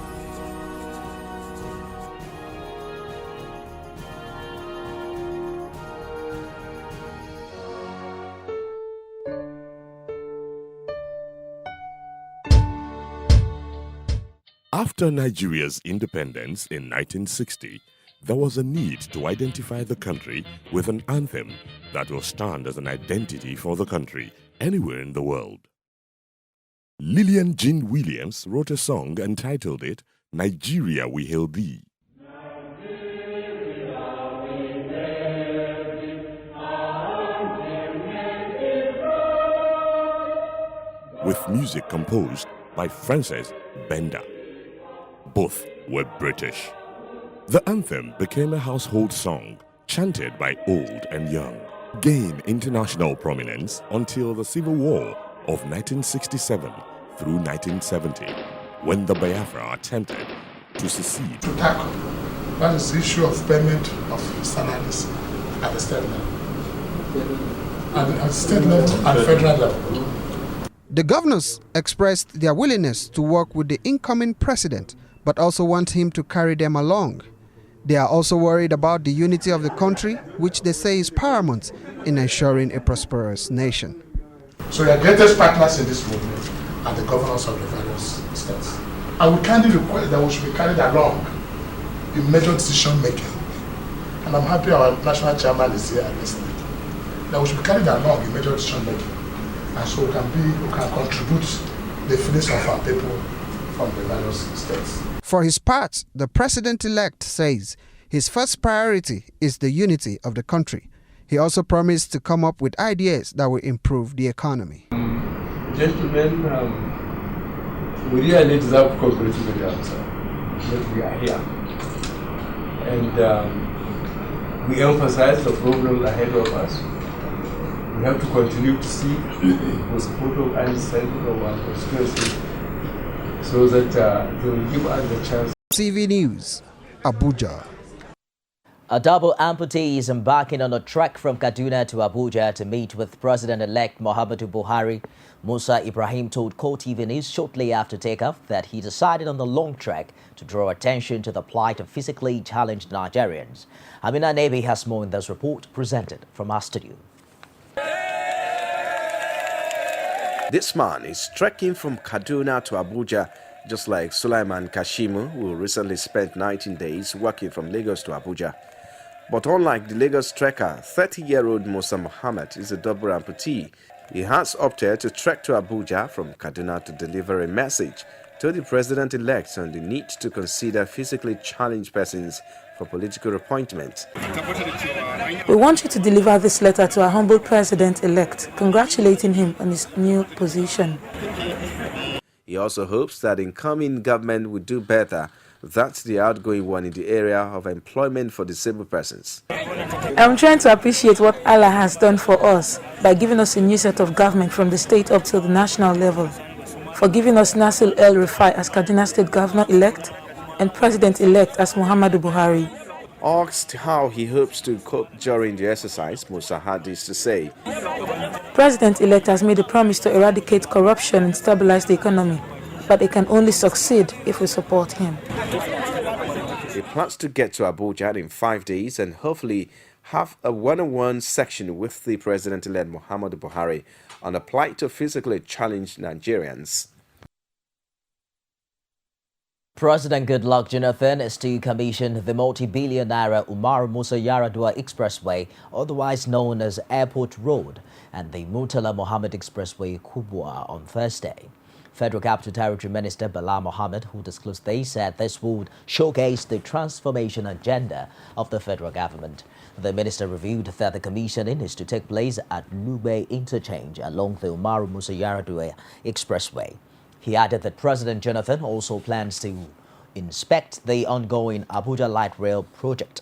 After Nigeria's independence in 1960, there was a need to identify the country with an anthem that will stand as an identity for the country anywhere in the world. Lillian Jean Williams wrote a song and titled it, "Nigeria We Hail Thee." With music composed by Frances Benda. Both were British. The anthem became a household song chanted by old and young, gained international prominence until the Civil War of 1967 through 1970, when the Biafra attempted to secede. To tackle, that is the issue of payment of salaries at the state level. At state level and federal level. The governors expressed their willingness to work with the incoming president, but also want him to carry them along. They are also worried about the unity of the country, which they say is paramount in ensuring a prosperous nation. So your greatest partners in this movement are the governors of the various states. I would kindly request that we should be carried along in major decision making. And I'm happy our national chairman is here listening. That we should be carried along in major decision making. And so we can contribute the feelings of our people from the various states. For his part, the president-elect says his first priority is the unity of the country. He also promised to come up with ideas that will improve the economy. Gentlemen, we really deserve cooperative with the answer that we are here. And we emphasize the problem ahead of us. We have to continue to seek the support of understanding of our constituency so that they will give us the chance. TV News, Abuja. A double amputee is embarking on a trek from Kaduna to Abuja to meet with President-elect Muhammadu Buhari. Musa Ibrahim told coretv News shortly after takeoff that he decided on the long trek to draw attention to the plight of physically challenged Nigerians. Amina Nebi has more in this report presented from our studio. This man is trekking from Kaduna to Abuja, just like Sulaiman Kashimu, who recently spent 19 days working from Lagos to Abuja. But unlike the Lagos trekker, 30-year-old Musa Muhammad is a double amputee. He has opted to trek to Abuja from Kaduna to deliver a message to the president-elect on the need to consider physically challenged persons for political appointment. We want you to deliver this letter to our humble president-elect, congratulating him on his new position. He also hopes that incoming government will do better than the outgoing one in the area of employment for disabled persons. I'm trying to appreciate what Allah has done for us by giving us a new set of government from the state up to the national level, for giving us Nasir El-Rufai as Kaduna State Governor-elect and President-elect as Muhammadu Buhari. Asked how he hopes to cope during the exercise, Musa had this to say. President-elect has made a promise to eradicate corruption and stabilize the economy, but it can only succeed if we support him. He plans to get to Abuja in 5 days and hopefully have a one-on-one section with the President-elect Muhammadu Buhari on a plight of physically challenged Nigerians. President Goodluck Jonathan is to commission the multi-billion naira Umar Musa Yaradua Expressway, otherwise known as Airport Road, and the Murtala Mohammed Expressway Kubwa on Thursday. Federal Capital Territory Minister Bala Mohammed, who disclosed this, said this would showcase the transformation agenda of the federal government. The minister revealed that the commissioning is to take place at Nube Interchange along the Umar Musa Yaradua Expressway. He added that President Jonathan also plans to inspect the ongoing Abuja Light Rail project.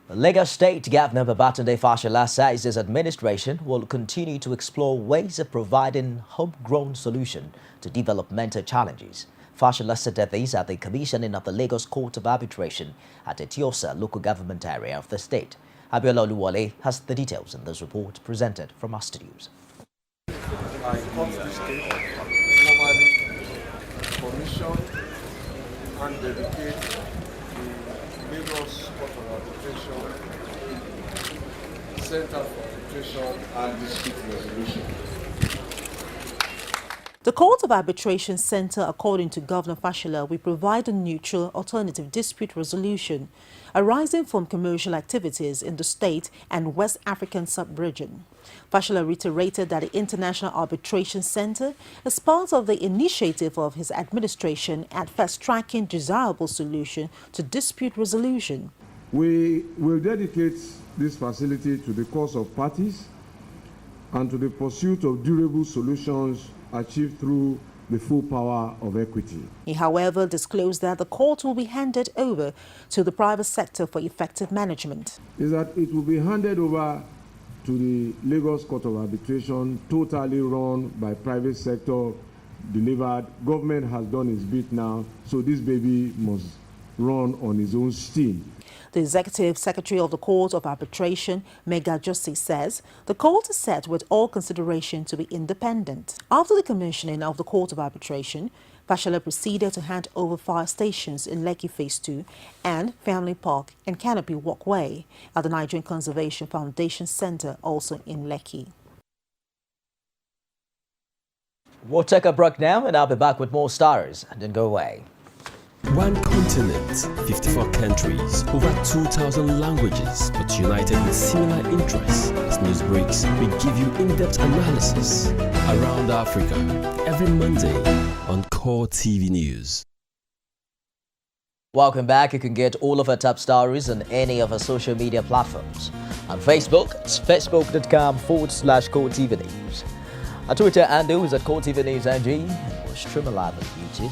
Lagos State Governor Babatunde Fashola says his administration will continue to explore ways of providing homegrown solutions to developmental challenges. Fashola said that these are the commissioning of the Lagos Court of Arbitration at Etiosa local government area of the state. Abiola Oluwole has the details in this report presented from our studios. I come to state normally commission and dedicate the Lagos Court of Arbitration Center for Arbitration and Dispute Resolution. The Court of Arbitration Center, according to Governor Fashola, will provide a neutral alternative dispute resolution arising from commercial activities in the state and West African sub-region. Fashola reiterated that the International Arbitration Center is part of the initiative of his administration at fast-tracking desirable solution to dispute resolution. We will dedicate this facility to the cause of parties and to the pursuit of durable solutions achieved through the full power of equity. He, however, disclosed that the court will be handed over to the private sector for effective management. Is that it will be handed over to the Lagos Court of Arbitration, totally run by private sector, delivered. Government has done its bit now, so this baby must run on its own steam. The Executive Secretary of the Court of Arbitration, Mega Justice, says the court is set with all consideration to be independent. After the commissioning of the Court of Arbitration, Fashola proceeded to hand over 5 stations in Lekki Phase 2 and Family Park and Canopy Walkway at the Nigerian Conservation Foundation Center, also in Lekki. We'll take a break now and I'll be back with more stories. Don't go away. One continent, 54 countries, over 2,000 languages, but united with similar interests. As news breaks, we give you in-depth analysis around Africa every Monday on Core TV News. Welcome back. You can get all of our top stories on any of our social media platforms. On Facebook, it's facebook.com/Core TV News. Our Twitter handle is at Core TV News NG. We'll stream live on YouTube.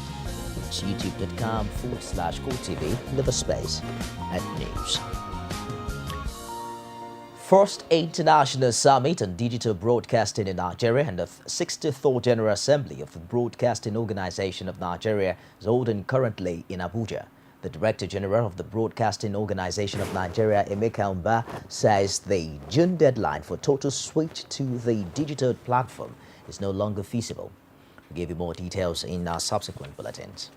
It's youtube.com/Core TV, live a space at news. First International Summit on Digital Broadcasting in Nigeria and the 64th General Assembly of the Broadcasting Organization of Nigeria is holding currently in Abuja. The Director General of the Broadcasting Organization of Nigeria, Emeka Mba, says the June deadline for total switch to the digital platform is no longer feasible. We'll give you more details in our subsequent bulletins.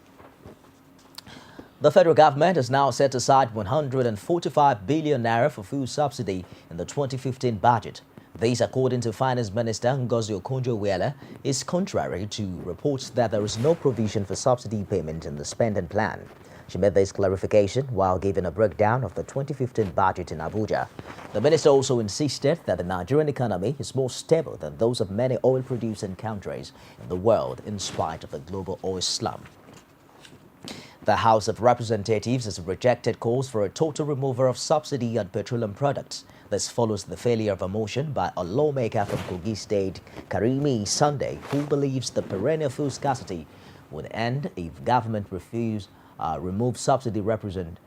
The federal government has now set aside 145 billion naira for food subsidy in the 2015 budget. This, according to Finance Minister Ngozi Okonjo-Iweala, is contrary to reports that there is no provision for subsidy payment in the spending plan. She made this clarification while giving a breakdown of the 2015 budget in Abuja. The minister also insisted that the Nigerian economy is more stable than those of many oil-producing countries in the world in spite of the global oil slump. The House of Representatives has rejected calls for a total removal of subsidy on petroleum products. This follows the failure of a motion by a lawmaker from Kogi State, Karimi Sunday, who believes the perennial food scarcity would end if government remove subsidy provision.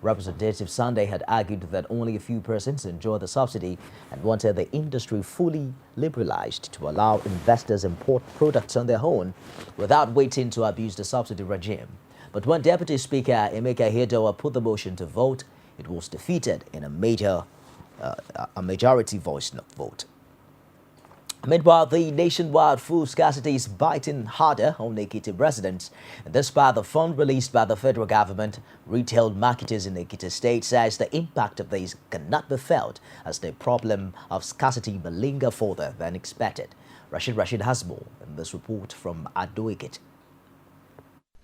Representative Sunday had argued that only a few persons enjoy the subsidy and wanted the industry fully liberalized to allow investors import products on their own without waiting to abuse the subsidy regime. But when Deputy Speaker Emeka Ihedioha put the motion to vote, it was defeated in a majority voice vote. Meanwhile, the nationwide food scarcity is biting harder on Ekiti residents. Despite the fund released by the federal government, retail marketers in Ekiti State says the impact of these cannot be felt as the problem of scarcity may linger further than expected. Rashid has more in this report from Ado Ekiti.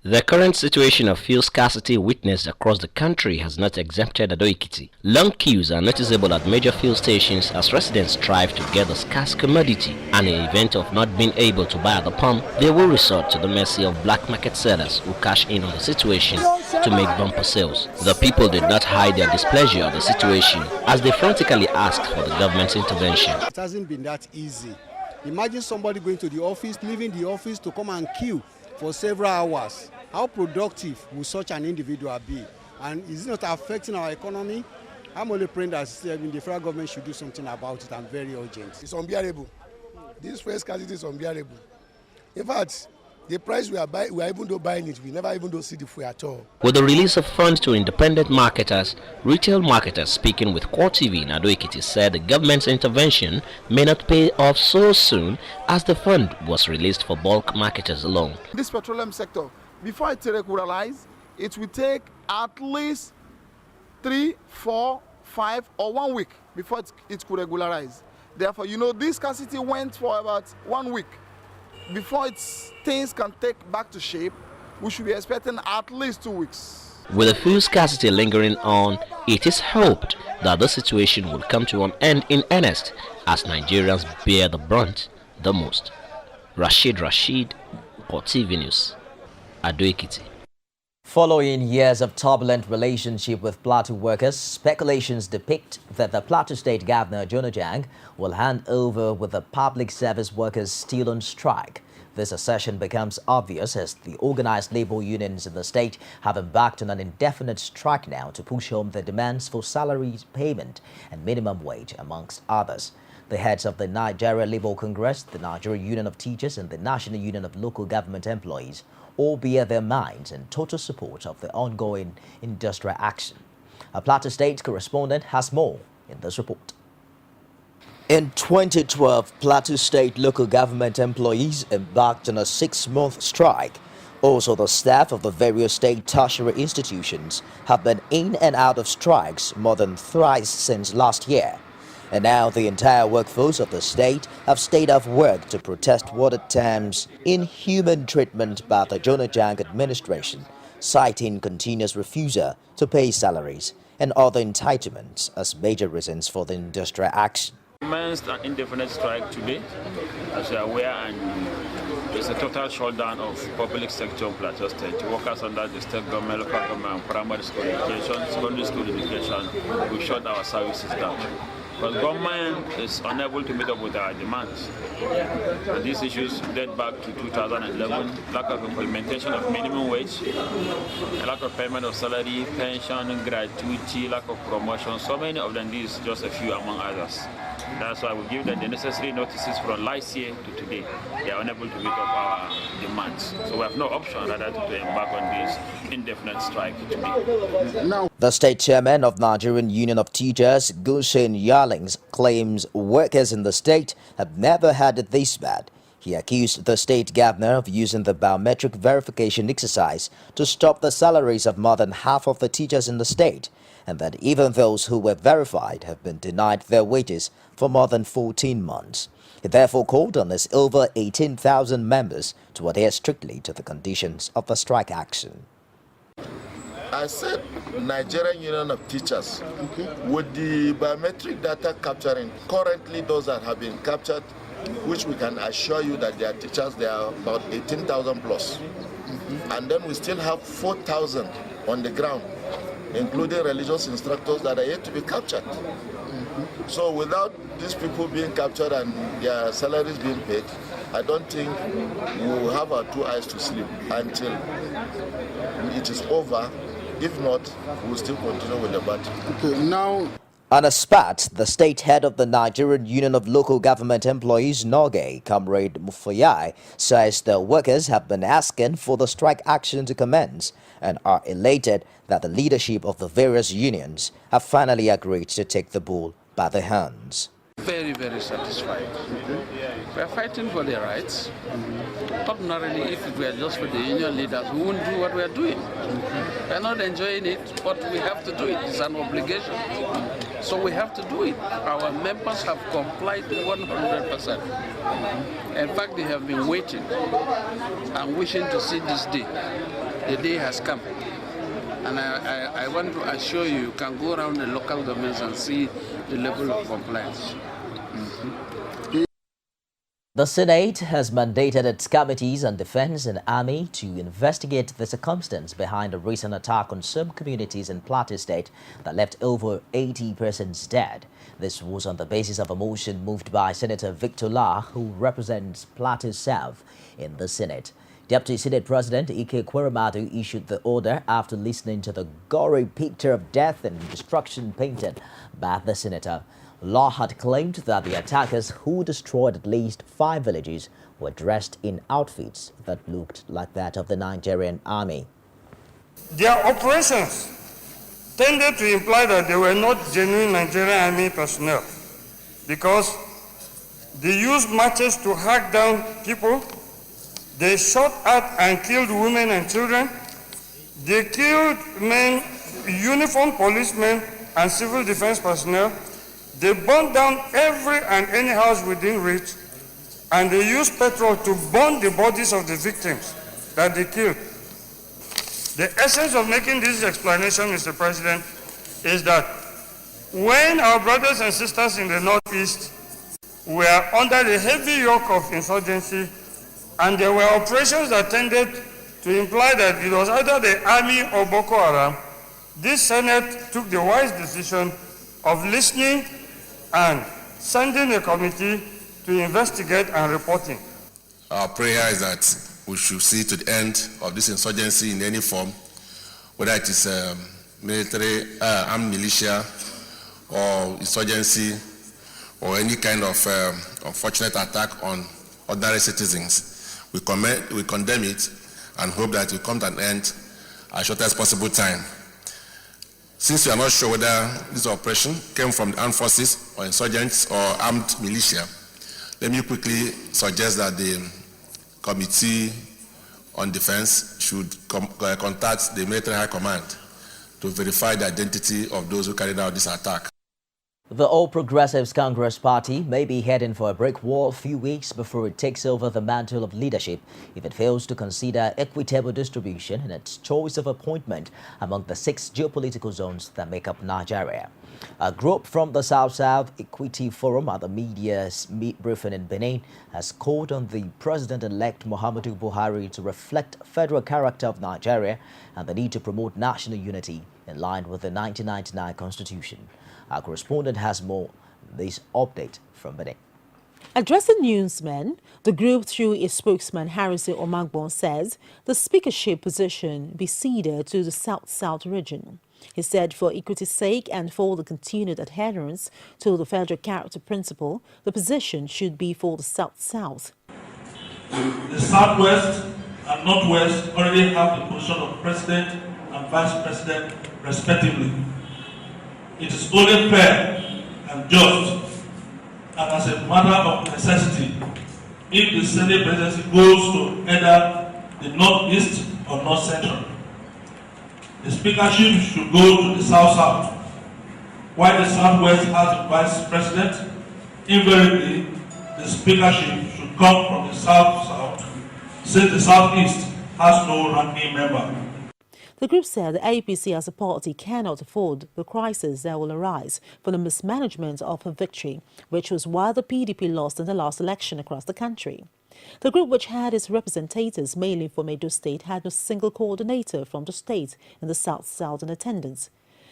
The current situation of fuel scarcity witnessed across the country has not exempted Ado Ekiti. Long queues are noticeable at major fuel stations as residents strive to get the scarce commodity, and in the event of not being able to buy at the pump, they will resort to the mercy of black market sellers who cash in on the situation to make bumper sales. The people did not hide their displeasure at the situation as they frantically asked for the government's intervention. It hasn't been that easy. Imagine somebody going to the office, leaving the office to come and queue for several hours. How productive will such an individual be? And is it not affecting our economy? I'm only praying that the federal government should do something about it and very urgent. It's unbearable. This fuel scarcity is unbearable. In fact, the price we are even though buying it, we never even see the fuel at all. With the release of funds to independent marketers, retail marketers speaking with Core TV in Ado Ekiti said the government's intervention may not pay off so soon as the fund was released for bulk marketers alone. This petroleum sector, before it regularize, it will take at least 3, 4, 5 or 1 week before it could regularize. Therefore, this scarcity went for about 1 week. Before things can take back to shape, we should be expecting at least 2 weeks. With the fuel scarcity lingering on, it is hoped that the situation will come to an end in earnest as Nigerians bear the brunt the most. Rashid, Core TV News, Ado Ekiti. Following years of turbulent relationship with Plateau workers, speculations depict that the Plateau State Governor, Jonah Jang, will hand over with the public service workers still on strike. This assertion becomes obvious as the organized labor unions in the state have embarked on an indefinite strike now to push home their demands for salary payment and minimum wage, amongst others. The heads of the Nigeria Labour Congress, the Nigerian Union of Teachers and the National Union of Local Government Employees all bear their minds in total support of the ongoing industrial action. Our Plateau State correspondent has more in this report. In 2012, Plateau State local government employees embarked on a 6-month strike. Also, the staff of the various state tertiary institutions have been in and out of strikes more than thrice since last year. And now the entire workforce of the state have stayed off work to protest what it terms inhuman treatment by the Jonah Jang administration, citing continuous refusal to pay salaries and other entitlements as major reasons for the industrial action. Commenced an indefinite strike today, as you are aware, and there's a total shutdown of public sector of Plateau State. Workers under the state government, local government, primary school education, secondary school education, we shut our services down. Because government is unable to meet up with our demands. And these issues date back to 2011, lack of implementation of minimum wage, lack of payment of salary, pension, gratuity, lack of promotion, so many of them, these just a few among others. That's why we give them the necessary notices from last year to today. They are unable to meet up our demands. So we have no option rather to embark on this indefinite strike today. Now, the state chairman of Nigerian Union of Teachers, Gushin Yarlings, claims workers in the state have never had it this bad. He accused the state governor of using the biometric verification exercise to stop the salaries of more than half of the teachers in the state, and that even those who were verified have been denied their wages for more than 14 months. He therefore called on his over 18,000 members to adhere strictly to the conditions of the strike action. I said Nigerian Union of Teachers, with the biometric data capturing, currently those that have been captured, which we can assure you that they are teachers, they are about 18,000 plus. And then we still have 4,000 on the ground, including religious instructors that are yet to be captured. So without these people being captured and their salaries being paid, I don't think we will have our 2 eyes to sleep until it is over. If not, we will still continue with the battle. Okay, now, on a spot, the state head of the Nigerian Union of Local Government Employees, NOGE, Comrade Mufayai, says the workers have been asking for the strike action to commence and are elated that the leadership of the various unions have finally agreed to take the bull by the hands. Very, very satisfied. We are fighting for their rights. Ordinarily, if it were just for the union leaders, we wouldn't do what we are doing. We are not enjoying it, but we have to do it. It's an obligation. So we have to do it. Our members have complied 100%. In fact, they have been waiting and wishing to see this day. The day has come. And I want to assure you, you can go around the local governments and see the level of compliance. The Senate has mandated its committees on defense and army to investigate the circumstance behind a recent attack on some communities in Plateau State that left over 80 persons dead. This was on the basis of a motion moved by Senator Victor La, who represents Plateau South in the Senate. Deputy Senate President Ike Kweramadu issued the order after listening to the gory picture of death and destruction painted by the senator. Law had claimed that the attackers, who destroyed at least 5 villages, were dressed in outfits that looked like that of the Nigerian army. Their operations tended to imply that they were not genuine Nigerian army personnel because they used matches to hack down people. They shot at and killed women and children. They killed men, uniformed policemen and civil defense personnel. They burned down every and any house within reach, and they used petrol to burn the bodies of the victims that they killed. The essence of making this explanation, Mr. President, is that when our brothers and sisters in the Northeast were under the heavy yoke of insurgency, and there were operations that tended to imply that it was either the army or Boko Haram, this Senate took the wise decision of listening and sending a committee to investigate and reporting. Our prayer is that we should see to the end of this insurgency in any form, whether it is military, armed militia, or insurgency, or any kind of unfortunate attack on ordinary citizens. We condemn it and hope that it will come to an end as shortest possible time. Since we are not sure whether this operation came from the armed forces or insurgents or armed militia, let me quickly suggest that the Committee on Defense should contact the Military High Command to verify the identity of those who carried out this attack. The All Progressives Congress Party may be heading for a brick wall a few weeks before it takes over the mantle of leadership if it fails to consider equitable distribution in its choice of appointment among the 6 geopolitical zones that make up Nigeria. A group from the South-South Equity Forum at the media's briefing in Benin has called on the President-elect Muhammadu Buhari to reflect federal character of Nigeria and the need to promote national unity in line with the 1999 Constitution. Our correspondent has more on this update from Benin. Addressing newsmen, the group, through its spokesman Harrison Omagbon, says the speakership position be ceded to the South-South region. He said for equity's sake and for the continued adherence to the federal character principle, the position should be for the South-South. The Southwest and Northwest already have the position of President and Vice President respectively. It is only fair and just, and as a matter of necessity, if the Senate presidency goes to either the Northeast or North Central. The speakership should go to the South-South. While the Southwest has a Vice President, invariably the speakership should come from the South-South, since the Southeast has no ranking member. The group said the APC as a party cannot afford the crisis that will arise from the mismanagement of a victory, which was why the PDP lost in the last election across the country. The group, which had its representatives mainly from Edo State, had no single coordinator from the state in the South-South in attendance,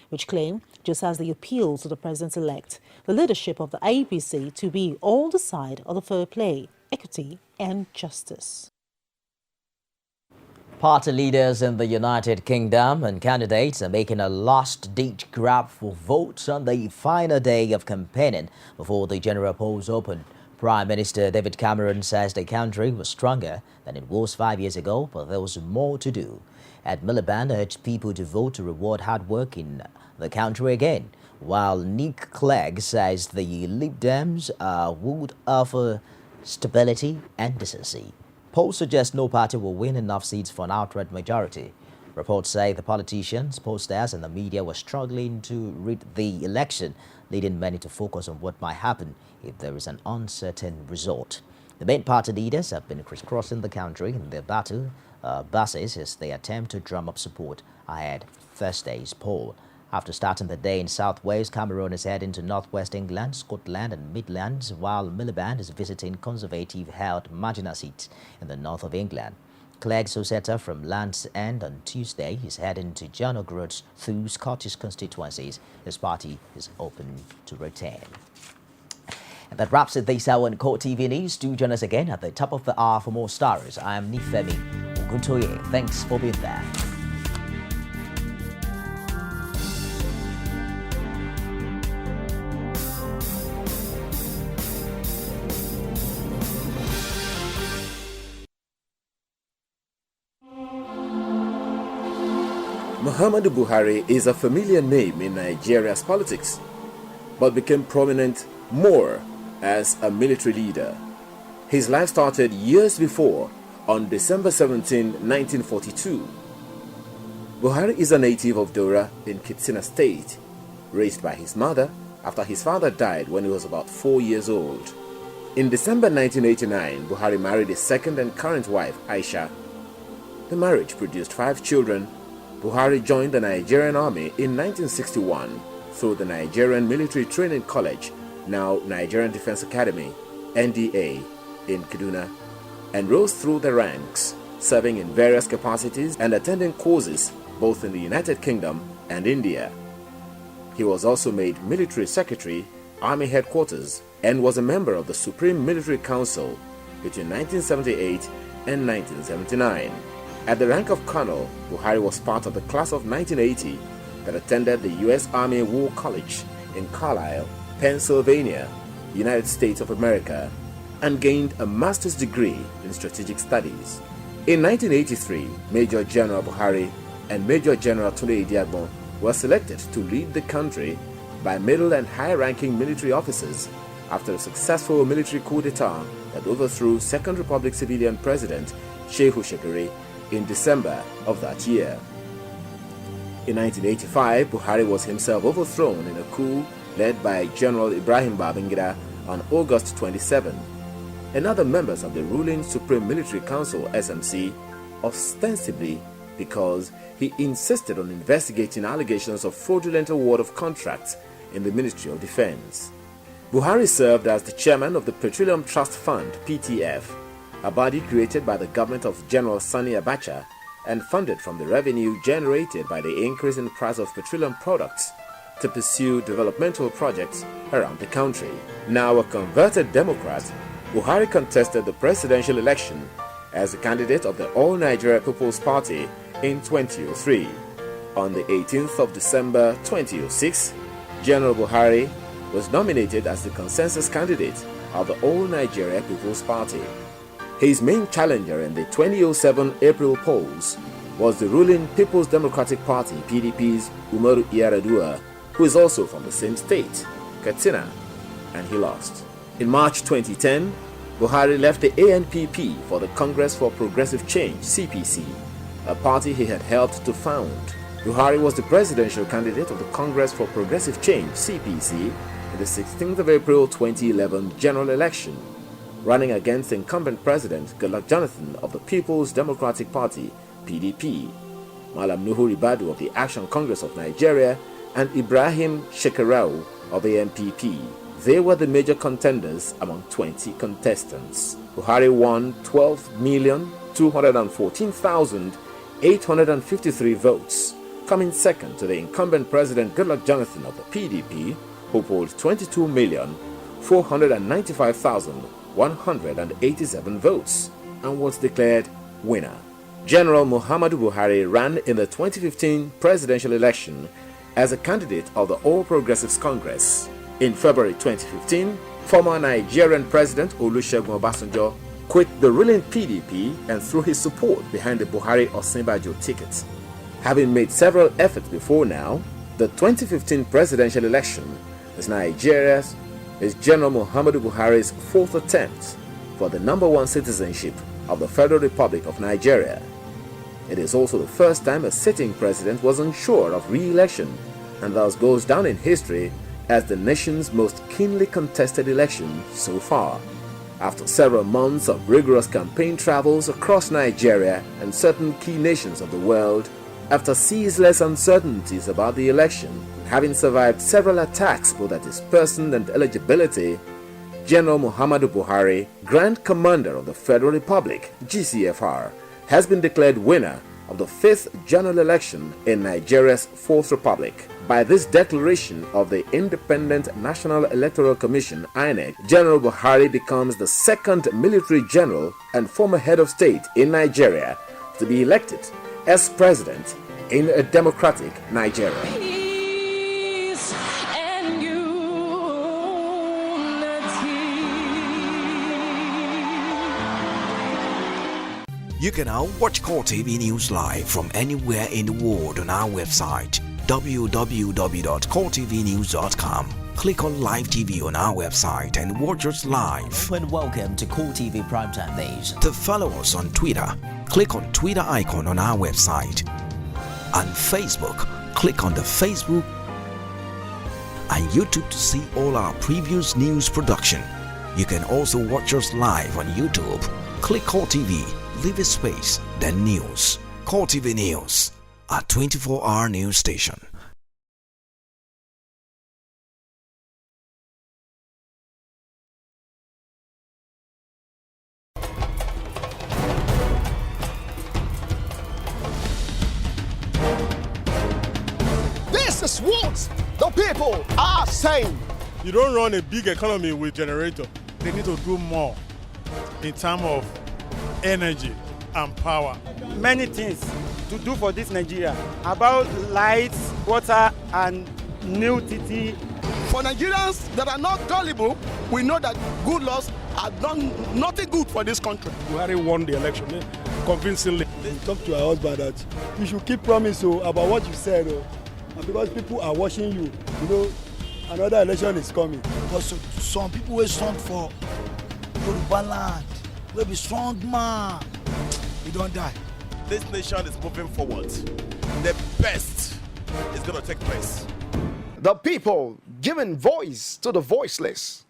which claimed, just as the appeal to the president-elect, the leadership of the APC to be on the side of the fair play, equity and justice. Party leaders in the United Kingdom and candidates are making a last-ditch grab for votes on the final day of campaigning before the general polls open. Prime Minister David Cameron says the country was stronger than it was 5 years ago, but there was more to do. Ed Miliband urged people to vote to reward hard work in the country again, while Nick Clegg says the Lib Dems would offer stability and decency. Polls suggest no party will win enough seats for an outright majority. Reports say the politicians, pollsters and the media were struggling to read the election, leading many to focus on what might happen if there is an uncertain result. The main party leaders have been crisscrossing the country in their buses as they attempt to drum up support ahead Thursday's poll. After starting the day in South Wales, Cameroon is heading to Northwest England, Scotland and Midlands, while Miliband is visiting Conservative-held marginal seats in the north of England. Clegg Sosetta from Land's End on Tuesday is heading to John O'Groats through Scottish constituencies. His party is open to retain. And that wraps it this hour on coretv News. Do join us again at the top of the hour for more stories. I am Nifemi Oguntoye. Thanks for being there. Muhammadu Buhari is a familiar name in Nigeria's politics, but became prominent more as a military leader. His life started years before, on December 17, 1942. Buhari is a native of Dora in Katsina State, raised by his mother after his father died when he was about 4 years old. In December 1989, Buhari married his second and current wife, Aisha. The marriage produced 5 children. Buhari joined the Nigerian Army in 1961 through the Nigerian Military Training College, now Nigerian Defense Academy, NDA, in Kaduna, and rose through the ranks serving in various capacities and attending courses both in the United Kingdom and India. He was also made Military Secretary, Army Headquarters, and was a member of the Supreme Military Council between 1978 and 1979. At the rank of Colonel, Buhari was part of the class of 1980 that attended the U.S. Army War College in Carlisle, Pennsylvania, United States of America, and gained a master's degree in strategic studies. In 1983, Major General Buhari and Major General Tunde Idiagbon were selected to lead the country by middle and high-ranking military officers after a successful military coup d'etat that overthrew Second Republic civilian President Shehu Shagari in December of that year. In 1985, Buhari was himself overthrown in a coup led by General Ibrahim Babangida on August 27, and other members of the ruling Supreme Military Council SMC, ostensibly because he insisted on investigating allegations of fraudulent award of contracts in the Ministry of Defense. Buhari served as the chairman of the Petroleum Trust Fund (PTF), a body created by the government of General Sani Abacha and funded from the revenue generated by the increase in price of petroleum products to pursue developmental projects around the country. Now a converted Democrat, Buhari contested the presidential election as a candidate of the All Nigeria People's Party in 2003. On the 18th of December 2006, General Buhari was nominated as the consensus candidate of the All Nigeria People's Party. His main challenger in the 2007 April polls was the ruling People's Democratic Party PDP's Umaru Yar'Adua, who is also from the same state, Katsina, and he lost. In March 2010, Buhari left the ANPP for the Congress for Progressive Change (CPC), a party he had helped to found. Buhari was the presidential candidate of the Congress for Progressive Change (CPC) in the 16th of April 2011 general election, running against incumbent President Goodluck Jonathan of the People's Democratic Party (PDP), Malam Nuhu Ribadu of the Action Congress of Nigeria, and Ibrahim Shekarau of ANPP. They were the major contenders among 20 contestants. Buhari won 12,214,853 votes, coming second to the incumbent President Goodluck Jonathan of the PDP, who polled 22,495,187 votes and was declared winner. General Muhammadu Buhari ran in the 2015 presidential election as a candidate of the All Progressives Congress. In February 2015, former Nigerian President Olusegun Obasanjo quit the ruling PDP and threw his support behind the Buhari-Osinbajo ticket. Having made several efforts before now, the 2015 presidential election is General Muhammadu Buhari's fourth attempt for the #1 citizenship of the Federal Republic of Nigeria. It is also the first time a sitting president was unsure of re-election and thus goes down in history as the nation's most keenly contested election so far. After several months of rigorous campaign travels across Nigeria and certain key nations of the world, after ceaseless uncertainties about the election, and having survived several attacks both at his person and eligibility, General Muhammadu Buhari, Grand Commander of the Federal Republic, GCFR, has been declared winner of the 5th general election in Nigeria's 4th Republic. By this declaration of the Independent National Electoral Commission, INEC, General Buhari becomes the second military general and former head of state in Nigeria to be elected as president in a democratic Nigeria. You can now watch Core TV News live from anywhere in the world on our website www.coretvnews.com. Click on Live TV on our website and watch us live. And welcome to Core TV Primetime News. To follow us on Twitter, click on Twitter icon on our website. On Facebook, click on the Facebook and YouTube to see all our previous news production. You can also watch us live on YouTube. Click Core TV, leave a space, then News. Core TV News, a 24-hour news station. people are saying. You don't run a big economy with generator. They need to do more in terms of energy and power. Many things to do for this Nigeria about lights, water, and new TT. For Nigerians that are not gullible, we know that good laws have done nothing good for this country. Buhari won the election convincingly. Talk to our husband that you should keep promise about what you said, and because people are watching you, you know, another election is coming. Because some people will stand for Yoruba land, will be strong man, we don't die. This nation is moving forward. The best is going to take place. The people giving voice to the voiceless.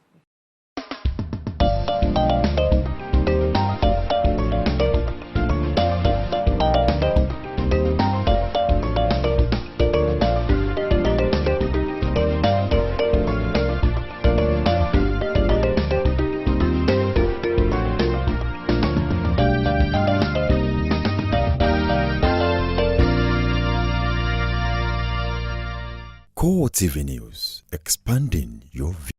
coretv News, expanding your view.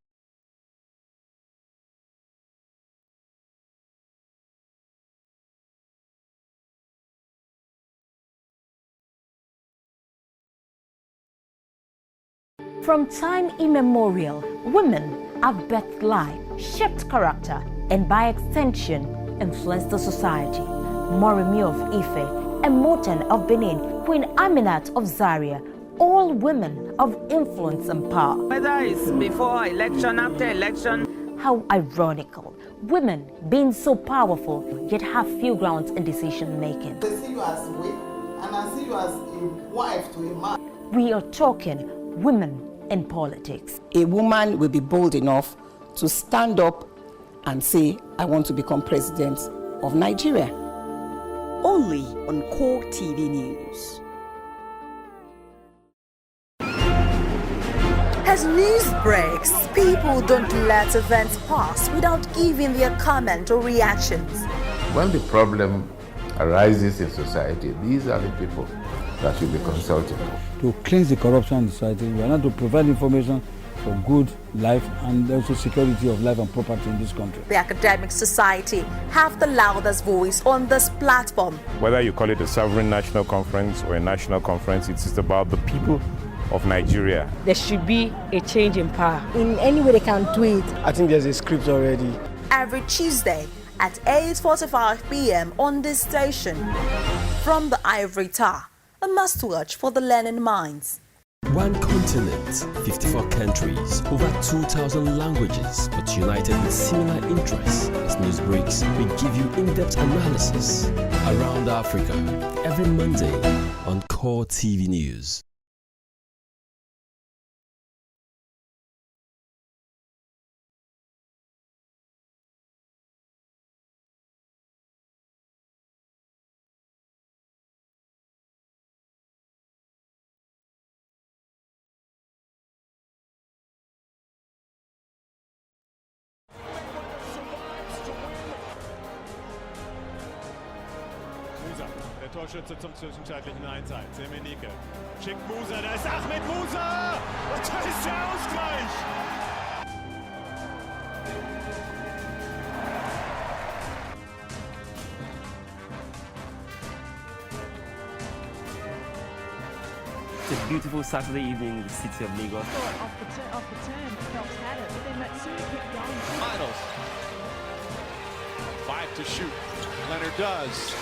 From time immemorial, women have birthed life, shaped character, and by extension, influenced the society. Moremi of Ife, Emoten of Benin, Queen Aminat of Zaria, all women of influence and power. Whether it's before election, after election. How ironical. Women being so powerful, yet have few grounds in decision making. They see you as a wife, and I see you as a wife to a man. We are talking women in politics. A woman will be bold enough to stand up and say, I want to become president of Nigeria. Only on coretv News. As news breaks, people don't let events pass without giving their comment or reactions. When the problem arises in society, these are the people that should be consulted. To cleanse the corruption in society, we are not to provide information for good life and also security of life and property in this country. The academic society have the loudest voice on this platform. Whether you call it a sovereign national conference or a national conference, it's just about the people of Nigeria. There should be a change in power. In any way they can do it. I think there's a script already. Every Tuesday at 8:45 p.m. on this station. From the Ivory Tower, a must-watch for the learning minds. One continent, 54 countries, over 2,000 languages, but united with similar interests. As news breaks, we give you in-depth analysis around Africa every Monday on coretv News. Der Torschütze zum zwischenzeitlichen 1:1. Semenike schickt Musa, da ist Ahmed Musa! Und da ist der Ausgleich! It's a beautiful Saturday evening in the city of Lagos. Off the turn, Phelps had it, but then Matsui kept going. Finals. 5 to shoot. Leonard does.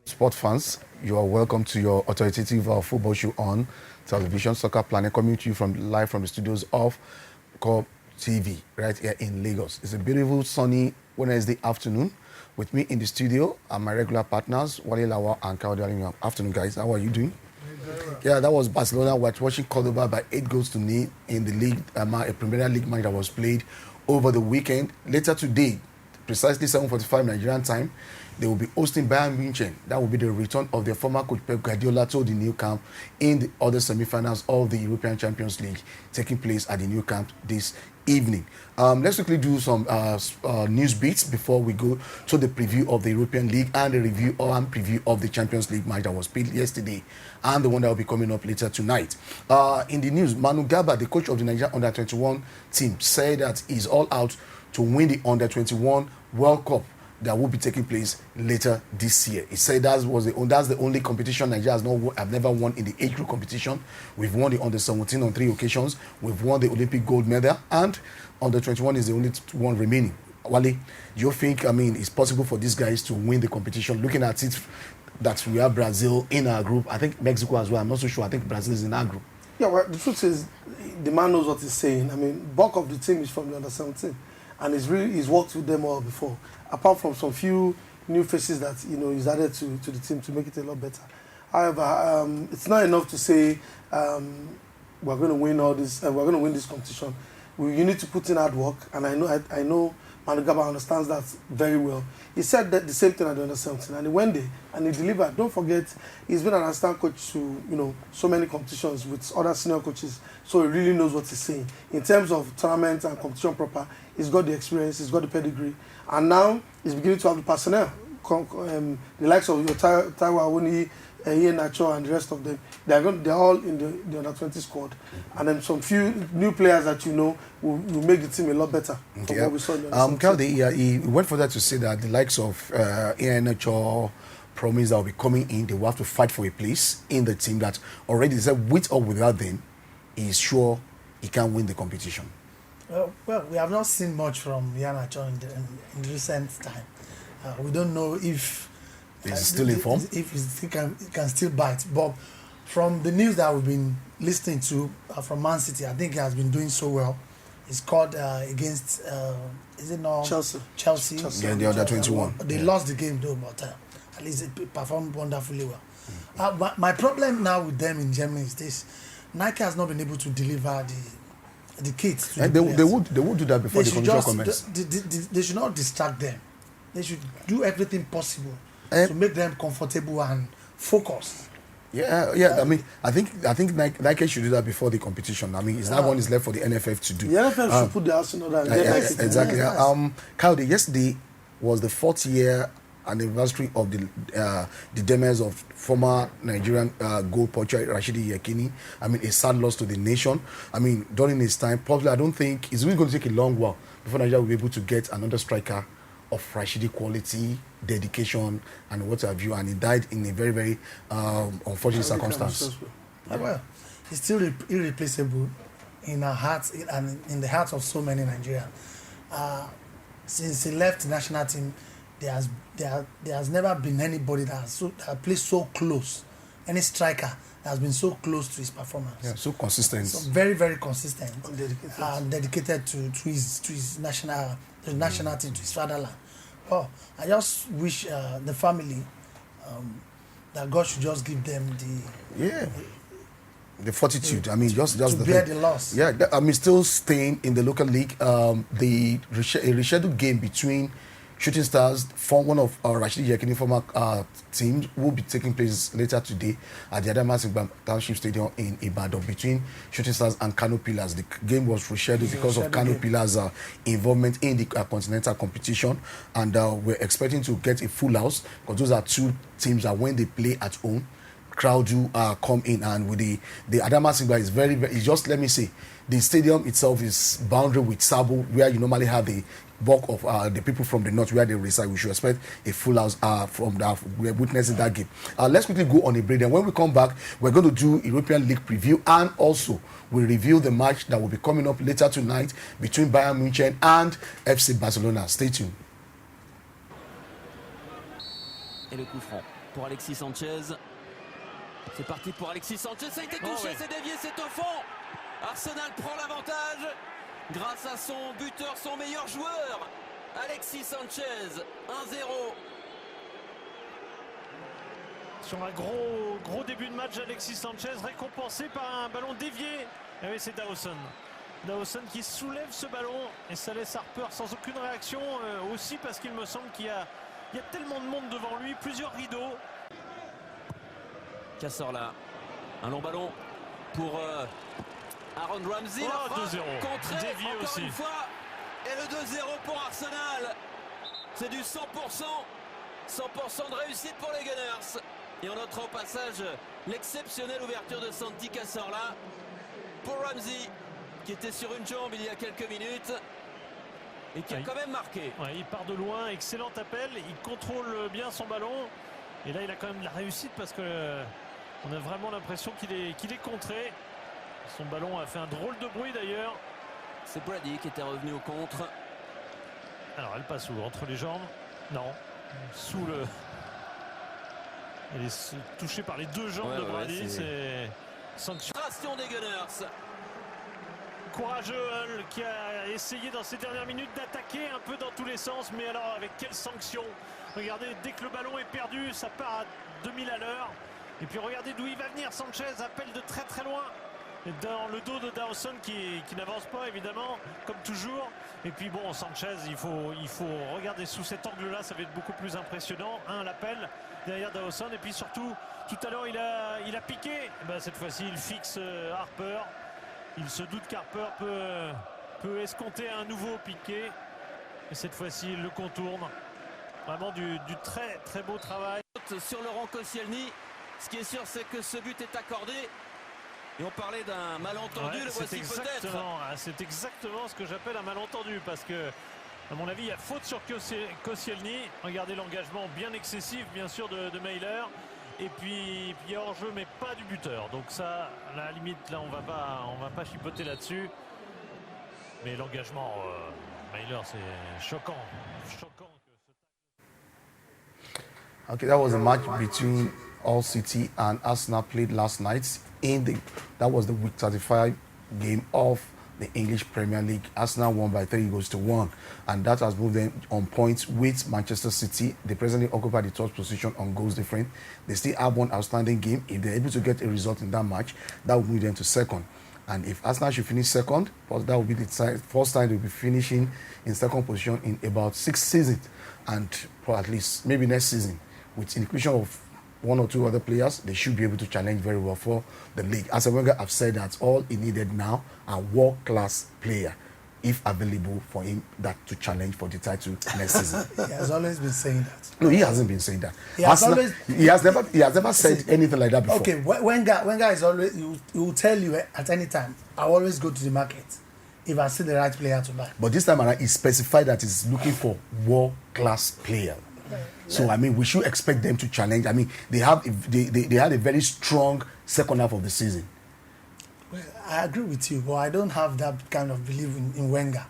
Sport fans, you are welcome to your authoritative football show on television, Soccer Planet, coming to you live from the studios of coretv right here in Lagos. It's a beautiful sunny Wednesday afternoon. With me in the studio are my regular partners, Wale Lawa and Kaudia. Afternoon, guys. How are you doing? Yeah, that was Barcelona watching Cordoba by 8-0 in the league, a Premier League match that was played over the weekend. Later today, precisely 7:45 Nigerian time, they will be hosting Bayern Munich. That will be the return of their former coach Pep Guardiola to the new camp in the other semi-finals of the European Champions League, taking place at the new camp this evening. Let's quickly do some news beats before we go to the preview of the European League and the review and preview of the Champions League match that was played yesterday and the one that will be coming up later tonight. In the news, Manu Gaba, the coach of the Nigeria Under-21 team, said that he's all out to win the Under-21 World Cup that will be taking place later this year. He said that's the only competition Nigeria have never won in the age group competition. We've won the Under-17 on 3 occasions. We've won the Olympic gold medal, and Under-21 is the only one remaining. Wale, do you think, it's possible for these guys to win the competition? Looking at it, that we have Brazil in our group. I think Mexico as well. I'm not so sure. I think Brazil is in our group. Yeah, well, the truth is, the man knows what he's saying. Bulk of the team is from the Under-17. And he's worked with them all before, apart from some few new faces that he's added to the team to make it a lot better. However, it's not enough to say we're going to win all this. We're going to win this competition. You need to put in hard work, and I know Manu Gaba understands that very well. He said that the same thing at the Under-17, and he went there and he delivered. Don't forget, he's been an assistant coach to so many competitions with other senior coaches, so he really knows what he's saying in terms of tournament and competition proper. He's got the experience, he's got the pedigree, and now he's beginning to have the personnel. The likes of your Taiwo Awoniyi, Ian Nacho, and the rest of them, they're all in the Under-20 squad. And then some few new players that will make the team a lot better from what we saw in the Under-17. He went further to say that the likes of Ian Nacho promise that will be coming in, they will have to fight for a place in the team that already said with or without them, he's sure he can win the competition. Well, we have not seen much from Ian Nacho in recent time. We don't know if he's still in form, if he can still bite. But from the news that we've been listening to from Man City, I think he has been doing so well. He scored against is it not Chelsea? Yeah, the Under-21. They lost the game though, but at least they performed wonderfully well. My problem now with them in Germany is this: Nike has not been able to deliver the kits. They would do that before the condition comments. They should not distract them. They should do everything possible to make them comfortable and focused. Yeah. I think Nike should do that before the competition. It's that one is left for the NFF to do. The NFF should put the house in order. Exactly. Kaude, yesterday was the 4th year anniversary of the demise of former Nigerian goal poacher Rashidi Yekini. A sad loss to the nation. During his time, probably I don't think it's really going to take a long while before Nigeria will be able to get another striker of Rashidi quality, dedication, and what have you. And he died in a very, very unfortunate circumstance. Well, he's still irreplaceable in our hearts and in the hearts of so many Nigerians. Since he left the national team, there has never been anybody that plays so close, any striker that has been so close to his performance. Yeah, so consistent. So very, very consistent. Dedicated to his national team, to his fatherland. Oh, I just wish the family that God should just give them the fortitude. Just to bear the loss. Yeah, still staying in the local league. The rescheduled game between Shooting Stars, one of Rashidi Yekini former teams, will be taking place later today at the Adamasigba Township Stadium in Ibadan between Shooting Stars and Kano Pillars. The game was rescheduled because of Kano Pillars' involvement in the continental competition, and we're expecting to get a full house because those are two teams that when they play at home, crowd do come in, and with the Adamasigba is very, very, it's just, let me say, the stadium itself is boundary with Sabo, where you normally have the bulk of the people from the north where they reside. We should expect a full house from that. We're witnessing that game. Let's quickly go on a break, and when we come back, we're going to do European League preview, and also we'll review the match that will be coming up later tonight between Bayern Munich and FC Barcelona. Stay tuned. Et le coup franc. pour Alexis Sanchez. C'est parti pour Alexis Sanchez, ça a été touché, c'est dévié, c'est au fond. Arsenal prend l'avantage grâce à son buteur, son meilleur joueur, Alexis Sanchez. 1-0. Sur un gros début de match, Alexis Sanchez récompensé par un ballon dévié. Et oui, c'est Dawson. Dawson qui soulève ce ballon et ça laisse Harper sans aucune réaction. Aussi parce qu'il me semble qu'il y a tellement de monde devant lui, plusieurs rideaux. Cazorla, un long ballon pour Aaron Ramsey. 2-0. Contré Dévié encore aussi. une fois. Et le 2-0 pour Arsenal. C'est du 100%. 100% de réussite pour les Gunners. Et on notera au passage l'exceptionnelle ouverture de Santi Cazorla pour Ramsey, qui était sur une jambe il y a quelques minutes et qui a quand même marqué. Ouais, il part de loin, excellent appel, il contrôle bien son ballon. Et là, il a quand même de la réussite parce que on a vraiment l'impression qu'il est contré. Son ballon a fait un drôle de bruit d'ailleurs. C'est Brady qui était revenu au contre. Alors, elle passe où? Entre les jambes? Non. Sous le... Elle est touchée par les deux jambes de Brady. C'est sanction des Gunners. Courageux Hull qui a essayé dans ces dernières minutes d'attaquer un peu dans tous les sens. Mais alors avec quelle sanction? Regardez, dès que le ballon est perdu, ça part à 2000 à l'heure. Et puis regardez d'où il va venir. Sanchez appelle de très très loin. Dans le dos de Dawson qui n'avance pas évidemment comme toujours. Et puis bon, Sanchez, il faut regarder sous cet angle là, ça va être beaucoup plus impressionnant. L'appel derrière Dawson et puis surtout tout à l'heure il a piqué. Cette fois-ci il fixe Harper. Il se doute qu'Harper peut escompter un nouveau piqué et cette fois-ci il le contourne. Vraiment du très très beau travail. Sur Laurent Koscielny, ce qui est sûr c'est que ce but est accordé. Et on parlait d'un malentendu, le voici peut-être. C'est exactement ce que j'appelle un malentendu parce que, à mon avis, il y a faute sur Koscielny. Regardez l'engagement bien excessif, bien sûr, de Mailer. Et puis, il y a hors-jeu, mais pas du buteur. Donc ça, à la limite, là, on va pas chipoter là-dessus. Mais l'engagement, Mailer, c'est choquant. Okay, that was a match between Hull City and Arsenal played last night. That was the week 35 game of the English Premier League. Arsenal won by 3-1, and that has moved them on points with Manchester City. They presently occupy the third position on goals different. They still have one outstanding game. If they're able to get a result in that match, that will move them to second. And if Arsenal should finish second, that will be the first time they'll be finishing in second position in about 6 seasons, and for at least maybe next season, with inclusion of one or two other players, they should be able to challenge very well for the league. As Wenger have said that all he needed now are world-class player, if available for him, that to challenge for the title next season. He has always been saying that. No, he hasn't been saying that. He has never said anything like that before. Okay, Wenger is always, he will tell you at any time, I always go to the market if I see the right player to buy. But this time around, he specified that he's looking for world-class player. So I mean, we should expect them to challenge. I mean, they had a very strong second half of the season. Well, I agree with you, but I don't have that kind of belief in Wenger.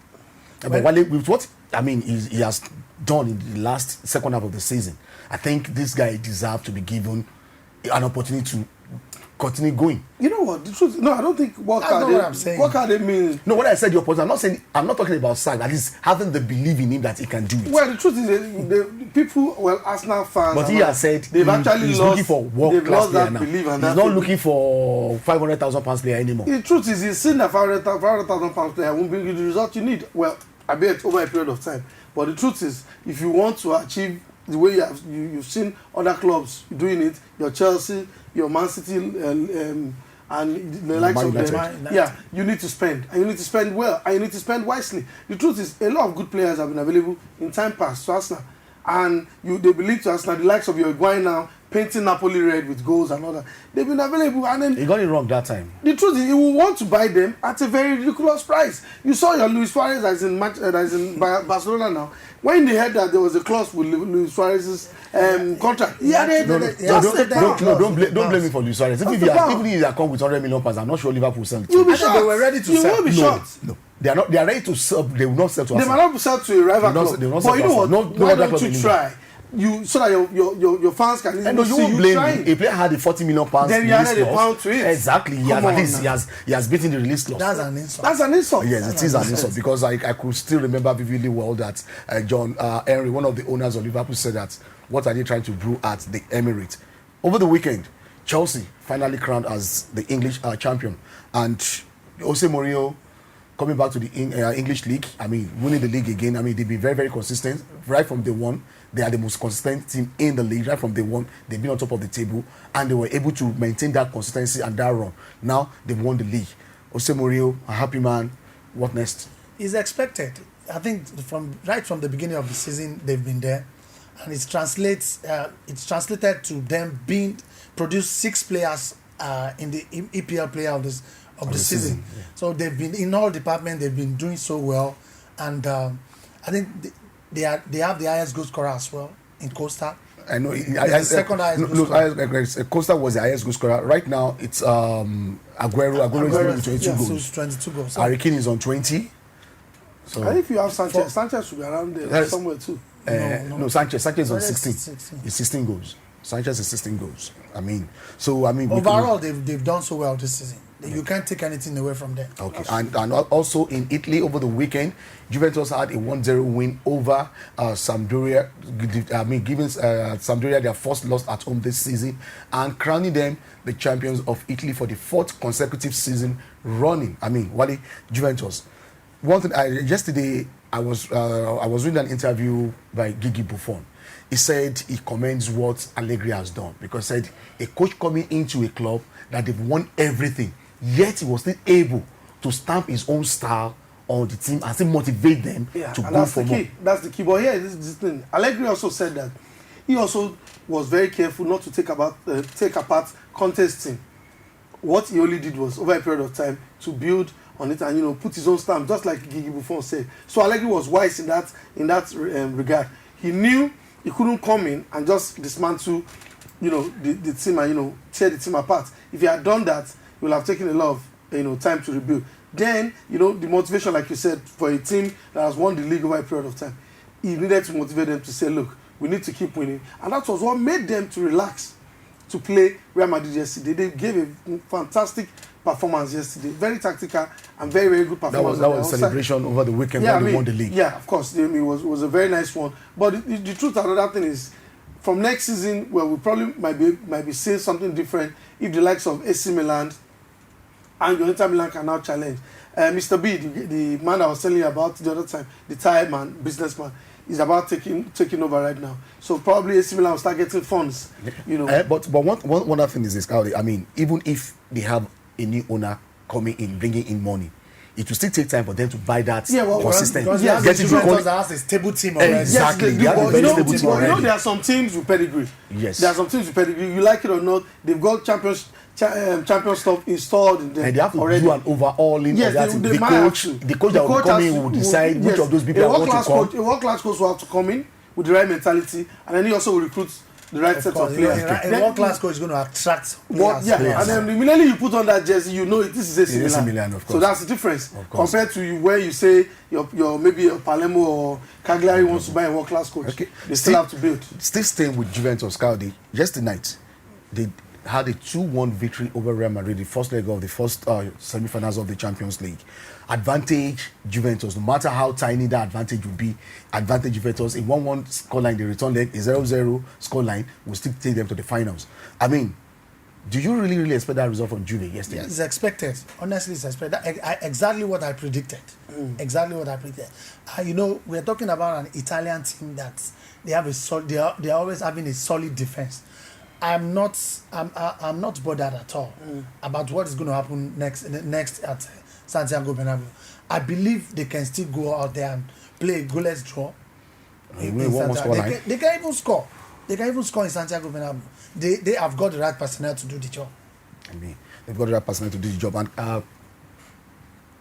But with what I mean, he has done in the last second half of the season, I think this guy deserves to be given an opportunity to continue going. You know what? The truth, no, I don't think what I'm saying. What can they mean? No, what I said, your opponent. I'm not talking about Sag. At least having the belief in him that he can do it. Well, the truth is, the people, Arsenal fans. But he has said he's looking for world-class player now. He's not looking for £500,000 player anymore. The truth is, he's seen that £500,000 player won't bring you the result you need. Well, I bet over a period of time. But the truth is, if you want to achieve the way you've seen other clubs doing it, your Chelsea, your Man City, and the likes of them, you need to spend, and you need to spend well, and you need to spend wisely. The truth is, a lot of good players have been available in time past to Arsenal, and they believe to Arsenal, the likes of your Higuain now, painting Napoli red with goals and all that. They've been available, and then he got it wrong that time. The truth is, he will want to buy them at a very ridiculous price. You saw your Luis Suarez that is in Barcelona now. When they heard that there was a clause with Luis Suarez's contract, don't blame me for Luis Suarez. Even if he had come with £100 million, I'm not sure Liverpool sell it. You'll be shocked. They were ready to sell. You will be shocked. No. They are not. They are ready to sell. They will not sell to us. They might not sell to a rival club. But you know what? Why don't you try? you so that your fans can and no, you won't blame him. A player had a 40 million pounds. Then you added a pound to it. Exactly. He has beaten the release clause. That's an insult. That's an insult. Yes, it is an insult because I could still remember vividly well that John Henry, one of the owners of Liverpool, said that what are they trying to brew at the Emirates? Over the weekend, Chelsea finally crowned as the English champion, and Jose Mourinho coming back to the English league. I mean, winning the league again. I mean, they've been very, very consistent right from day one. They are the most consistent team in the league right from day one. They've been on top of the table, and they were able to maintain that consistency and that run. Now they've won the league. Jose Mourinho, a happy man. What next? It's expected. I think right from the beginning of the season, they've been there, and it's translated to them produce 6 players in the EPL player of the season. Yeah. So they've been in all departments. They've been doing so well, and I think they have the highest goal scorer as well in Costa. I know. The second highest goal scorer. Costa was the highest goal scorer. Right now, it's Aguero. Aguero is on 22 goals. So it's 22 goals. Harry Kane is on 20. So And if you have Sanchez should be around there somewhere too. No, Sanchez is on 16. It's 16 goals. Sanchez is 16 goals. Overall, they've done so well this season. You can't take anything away from them. Okay, and also in Italy over the weekend, Juventus had a 1-0 win over Sampdoria. Giving Sampdoria their first loss at home this season and crowning them the champions of Italy for the 4th consecutive season running. Wale, Juventus. One thing, yesterday I was reading an interview by Gigi Buffon. He said he commends what Allegri has done because he said a coach coming into a club that they've won everything, yet he was still able to stamp his own style on the team and still motivate them to go for more. That's the key. But here is this thing. Allegri also said that he also was very careful not to take apart contesting. What he only did was over a period of time to build on it and put his own stamp, just like Gigi Buffon said. So Allegri was wise in that regard. He knew he couldn't come in and just dismantle, the team and tear the team apart. If he had done that, he would have taken a lot of time to rebuild. Then the motivation, like you said, for a team that has won the league over a period of time, he needed to motivate them to say, look, we need to keep winning, and that was what made them to relax to play Real Madrid yesterday. They gave a fantastic performance yesterday, very tactical and very, very good performance. That was a celebration over the weekend when they won the league. Yeah, of course, it was a very nice one. But the truth of another thing is, from next season, well, we probably might be seeing something different if the likes of AC Milan and Inter Milan can now challenge. Mr. B, the man I was telling you about the other time, the tire man, businessman, is about taking over right now. So probably AC Milan will start getting funds. But one other thing is this, even if they have a new owner coming in, bringing in money, it will still take time for them to buy that consistent. Because Juventus has a stable team already. Exactly. There are some teams with pedigree. Yes. There are some teams with pedigree. You like it or not, they've got champion stuff installed in them. And they have to already do an overhauling of that. The coach that will come in will decide which of those people want to come. A world-class coach will have to come in with the right mentality, and then he also will recruit the right set of players. A world-class coach is going to attract players. And then immediately you put on that jersey, this is AC Milan, of course. So that's the difference compared to where you say your maybe a Palermo or Cagliari wants to buy a world-class coach. Okay. They still have to build. Still staying with Juventus, just tonight, they had a 2-1 victory over Real Madrid, the first leg of the first semi-finals of the Champions League. Advantage Juventus, no matter how tiny that advantage will be, advantage Juventus. A 1-1 scoreline, the return leg, a 0-0 scoreline will still take them to the finals. Do you really expect that result from Juve yesterday? It's expected. Honestly, it's expected. Exactly what I predicted. Exactly what I predicted. We're talking about an Italian team that they are always having a solid defense. I'm not bothered at all about what is going to happen next at Santiago Bernabeu. I believe they can still go out there and play a goalless draw. They can even score. They can even score in Santiago Bernabeu. They have got the right personnel to do the job. They've got the right personnel to do the job. And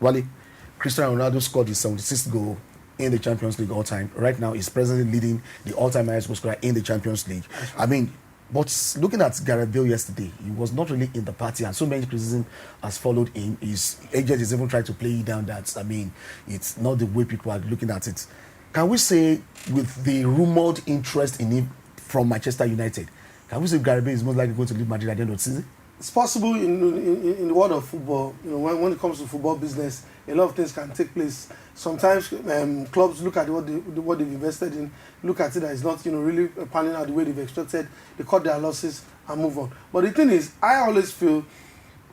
Wale, Cristiano Ronaldo scored his 76th goal in the Champions League all time. Right now, he's presently leading the all-time highest goal scorer in the Champions League. But looking at Gareth Bale yesterday, he was not really in the party, and so many criticism has followed him. His agent is even trying to play it down that, it's not the way people are looking at it. Can we say, with the rumored interest in him from Manchester United. Can we say Gareth Bale is most likely going to leave Madrid at the end of the season? It's possible in the world of football. When it comes to football business, a lot of things can take place. Sometimes clubs look at what they've invested in, look at it that it's not really panning out the way they've expected. They cut their losses and move on. But the thing is, I always feel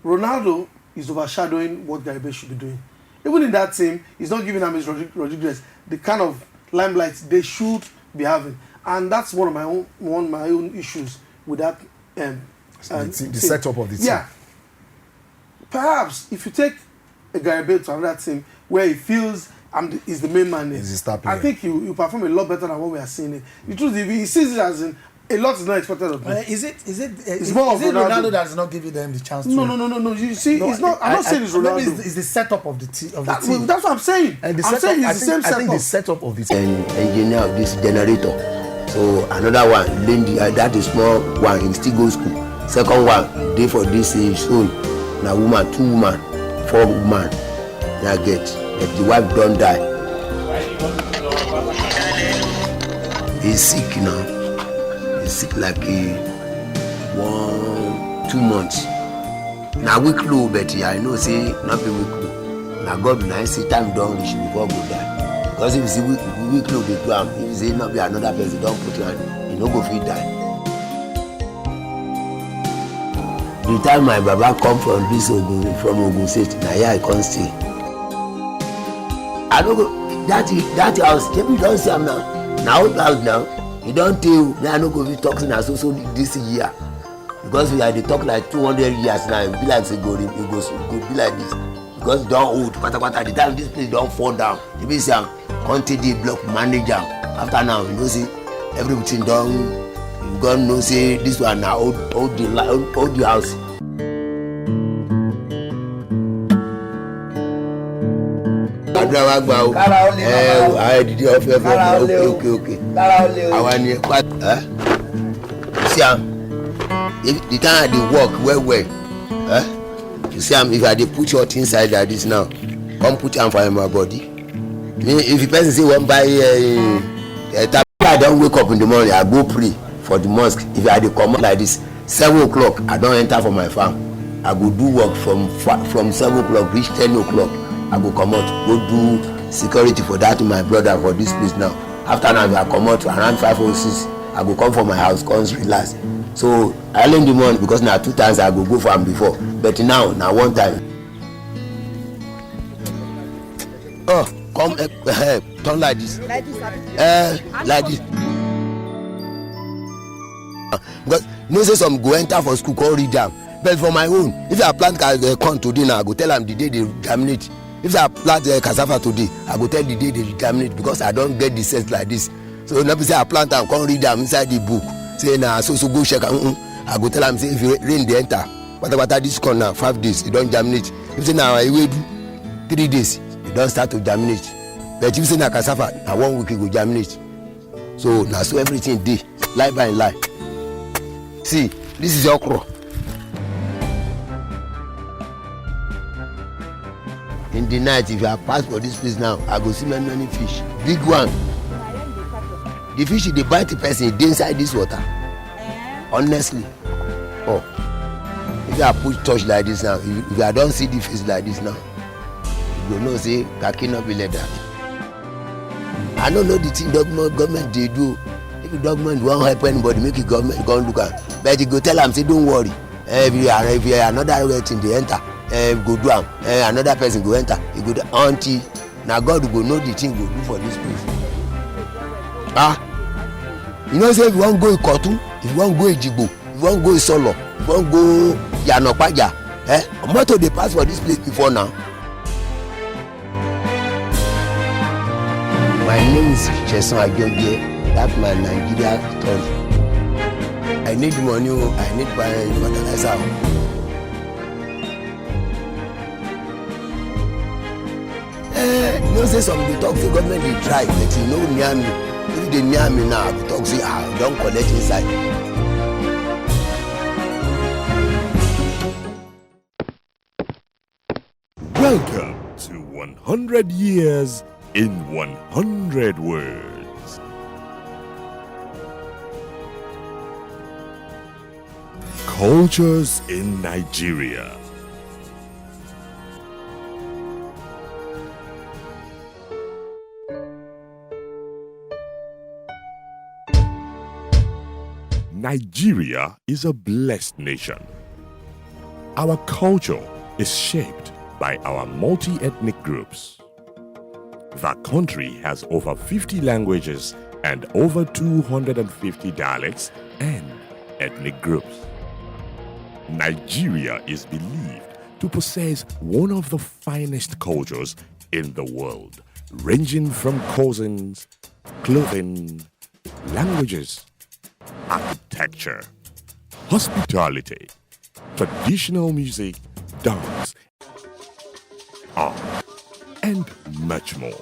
Ronaldo is overshadowing what Gareth Bale should be doing. Even in that team, he's not giving James Rodriguez the kind of limelight they should be having, and that's one of my own issues with that. The setup of the team. Yeah. Perhaps if you take a Gareth Bale to another team where he feels he's the main man, I think you perform a lot better than what we are seeing. The truth is, he sees it as a lot is not expected of him. Is it Ronaldo that is not giving them the chance? No. You see, it's not. I'm not saying it's Ronaldo. Maybe it's the setup of the team. That's what I'm saying. And I'm saying it's the same setup. I think the setup of the team. And engineer of this generator. So another one, Lindy, that is small one. He still goes school. Second one, day for this soon. Now woman, 2 woman, 4 woman. Now get. But the wife don't die. He's sick now. Sick like 1-2 months. Now week low, but I know say not be week low. Now God will see time don't reach before go die. Because if you see week low, if you say not be another person, don't put your hand, you no go fit die. The time my baba come from this Ogun State, now here I can't stay. I don't go that house. Maybe don't see him now. Now old house now. You don't tell me I no go be talking as so this year because we had to talk like 200 years now. It be like say go be like this because don't old. At the time this place don't fall down. You be say come take the block manager. After now you know see everything done. You gonna know say this one now old the house. I did okay. I ni see if the time they work well. You see if I dey put your things inside like this now, come put am for my body. If the person say one buy I don't wake up in the morning, I go pray for the mosque. If I dey come like this 7 o'clock, I don't enter for my farm. I go do work from 7 o'clock reach 10 o'clock. I go come out, go do security for that my brother for this place now. After now, I come out around 5 or 6. I go come for my house, come relax. So early in the morning because now 2 times I go for him before, but now 1 time. Oh, come turn like this. Like this. Because no say some go enter for school, call read them. But for my own, if I plant corn today now, I go tell them the day they germinate. If I plant cassava today, I go tell the day they germinate because I don't get the sense like this. So never say I plant and come read them inside the book. Say now so go check. I go tell them say if you rain they enter. What this corn now 5 days it don't germinate. If say now I wait 3 days it don't start to germinate. But if you say now cassava now 1 week it go germinate. So now so everything day lie by lie. See this is okra. In the night, if you have passed for this place now, I go see many fish. Big one. The fish they bite the person inside this water. Honestly. Oh. If you have put touch like this now, if I don't see the fish like this now, you don't know say that cannot be like that. I don't know the thing government they do. If the government won't help anybody, make the government go and look at. But you go tell them say don't worry. If you are another thing they enter. Go do am another person go enter he go until na God go know the thing go do for this place. You know say if you wan go Ikotu, if you wan go Ejigbo, if you wan go Isolo, if you wan go Yanopaja, motor dey pass for this place before now. My name is Cheson Ajoye. That's my Nigeria story. I need money. I need fertilizer. You know say some dey talk say government dey try but you no near me. If they near me now I go talk say don collect inside. Welcome to 100 years in 100 words. Cultures in Nigeria. Nigeria is a blessed nation. Our culture is shaped by our multi-ethnic groups. The country has over 50 languages and over 250 dialects and ethnic groups. Nigeria is believed to possess one of the finest cultures in the world, ranging from cuisines, clothing, languages, architecture, hospitality, traditional music, dance, art, and much more.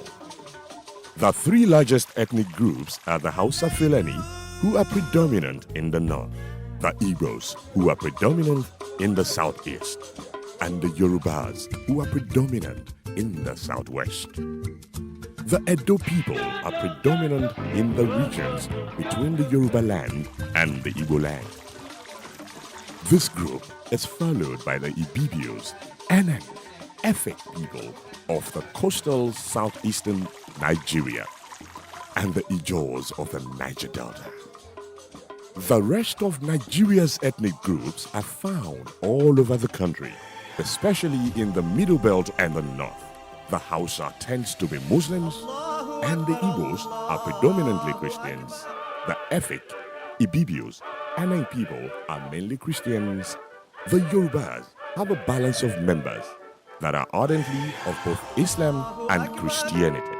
The three largest ethnic groups are the Hausa Fulani, who are predominant in the north, the Igbos, who are predominant in the southeast, and the Yorubas, who are predominant in the southwest. The Edo people are predominant in the regions between the Yoruba land and the Igbo land. This group is followed by the Ibibios and an Efik people of the coastal southeastern Nigeria and the Ijaws of the Niger Delta. The rest of Nigeria's ethnic groups are found all over the country, especially in the Middle Belt and the north. The Hausa tends to be Muslims and the Igbos are predominantly Christians. The Efik, Ibibios, and Anan people are mainly Christians. The Yorubas have a balance of members that are ardently of both Islam and Christianity.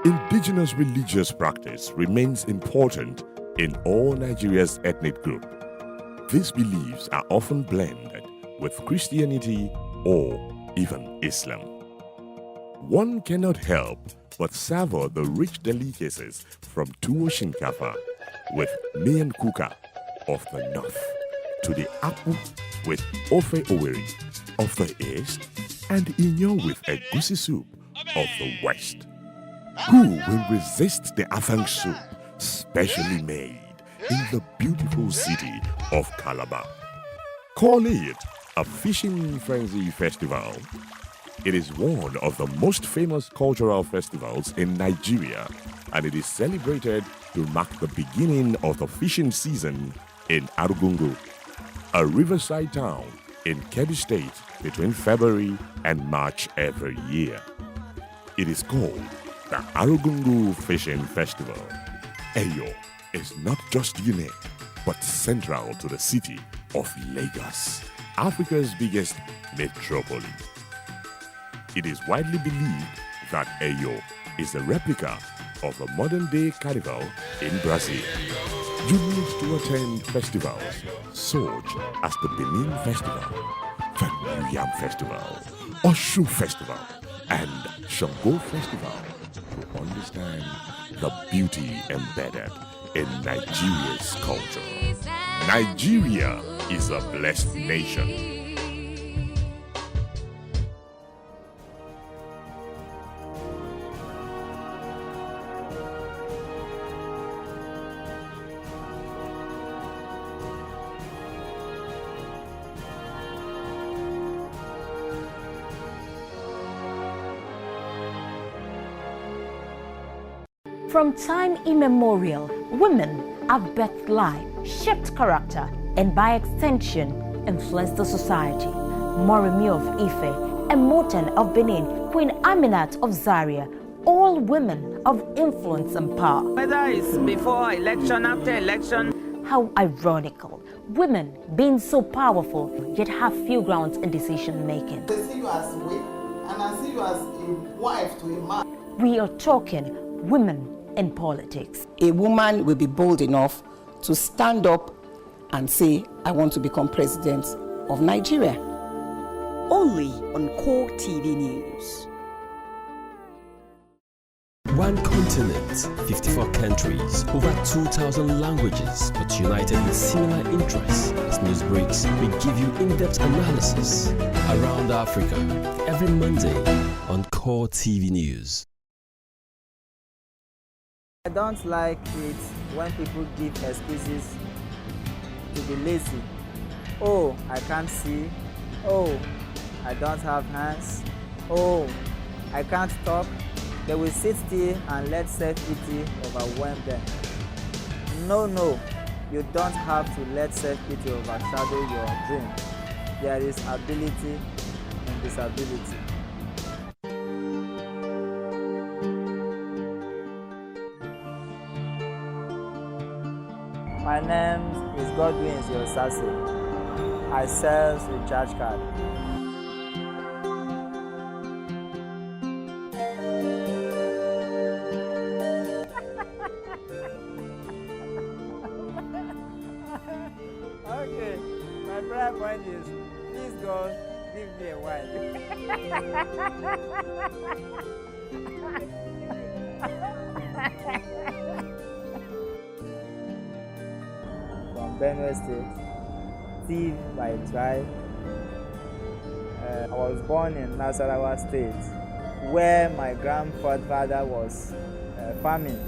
Indigenous religious practice remains important in all Nigeria's ethnic group. These beliefs are often blended with Christianity or even Islam. One cannot help but savor the rich delicacies from tuwo shinkafa with miyan kuka of the north to the akpu with ofe oweri of the east and inyo with egusi soup of the west. Who will resist the afang soup specially made in the beautiful city of Calabar? Call it a fishing frenzy festival. It is one of the most famous cultural festivals in Nigeria, and it is celebrated to mark the beginning of the fishing season in Arugungu, a riverside town in Kebbi State, between February and March every year. It is called the Arugungu Fishing Festival. Eyo is not just unique, but central to the city of Lagos, Africa's biggest metropolis. It is widely believed that Eyo is a replica of a modern-day carnival in Brazil. You need to attend festivals such as the Benin Festival, the New Yam Festival, Oshu Festival, and Shango Festival to understand the beauty embedded in Nigeria's culture. Nigeria is a blessed nation. From time immemorial, women have birthed life, shaped character, and by extension, influenced the society. Moremi of Ife, Emoten of Benin, Queen Aminat of Zaria, all women of influence and power. Whether it's before election, after election. How ironical. Women being so powerful, yet have few grounds in decision making. They see you as a way, and I see you as a wife to a man. We are talking women in politics. A woman will be bold enough to stand up and say, I want to become president of Nigeria. Only on Core TV News. One continent, 54 countries, over 2,000 languages, but united in similar interests. As news breaks, we give you in-depth analysis around Africa every Monday on Core TV News. I don't like it when people give excuses to be lazy. Oh, I can't see. Oh, I don't have hands. Oh, I can't talk. They will sit still and let self-pity overwhelm them. No, no, you don't have to let self-pity overshadow your dream. There is ability in disability. My name is Godwin Ziosase. I sell recharge card. Okay, my prayer point is, please God, give me a wife. From Benue State, Steve by tribe. I was born in Nasarawa State, where my grandfather was farming.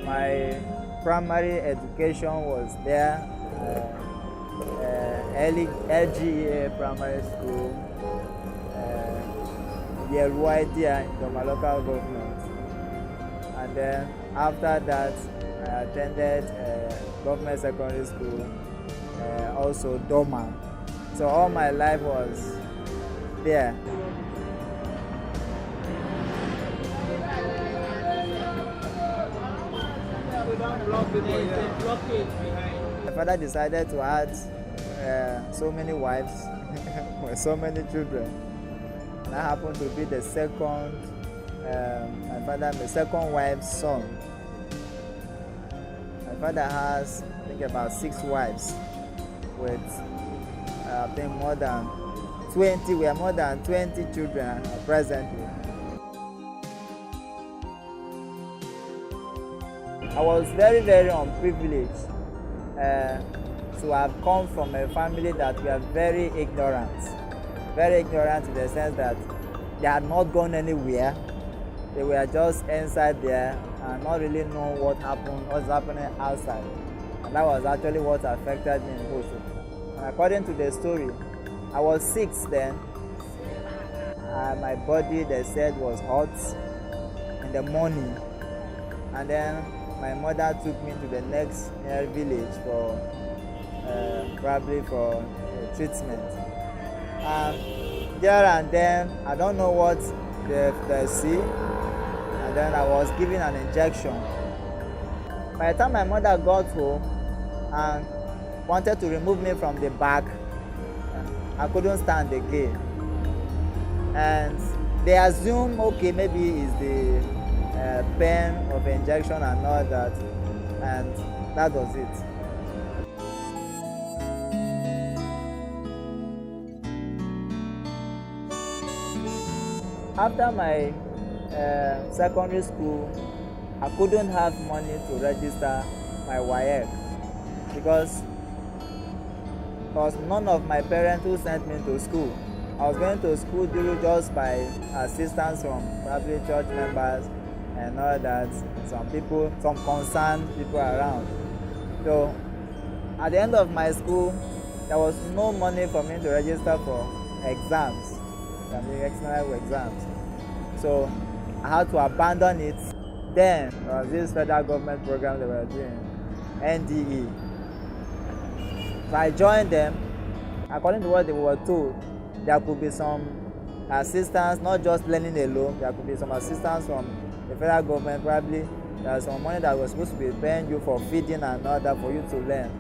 My primary education was there. LGA Primary School, Yeruaidia in my local government. And then after that, I attended government secondary school, also Doma. So all my life was there. My father decided to add so many wives with so many children. And I happened to be the second, my second wife's son. My father has, I think, about 6 wives with, I think, more than 20. We are more than 20 children presently. I was very, very unprivileged to have come from a family that were very ignorant. Very ignorant in the sense that they had not gone anywhere. They were just inside there and not really know what's happening outside. And that was actually what affected me most. And according to the story, I was 6 then. My body, they said, was hot in the morning. And then my mother took me to the next near village for probably for treatment. There and then, I don't know what they see, and then I was given an injection. By the time my mother got home and wanted to remove me from the back, I couldn't stand again. And they assume, okay, maybe it's the pain of injection and all that, and that was it. After my secondary school, I couldn't have money to register my WAEC because there was none of my parents who sent me to school. I was going to school due just by assistance from probably church members and all that, some people, some concerned people around. So at the end of my school, there was no money for me to register for exams, I mean external exams. So I had to abandon it. Then there was this federal government program they were doing, NDE. So I joined them. According to what they were told, there could be some assistance, not just learning alone, there could be some assistance from the federal government, probably there was some money that was supposed to be paying you for feeding and all that for you to learn.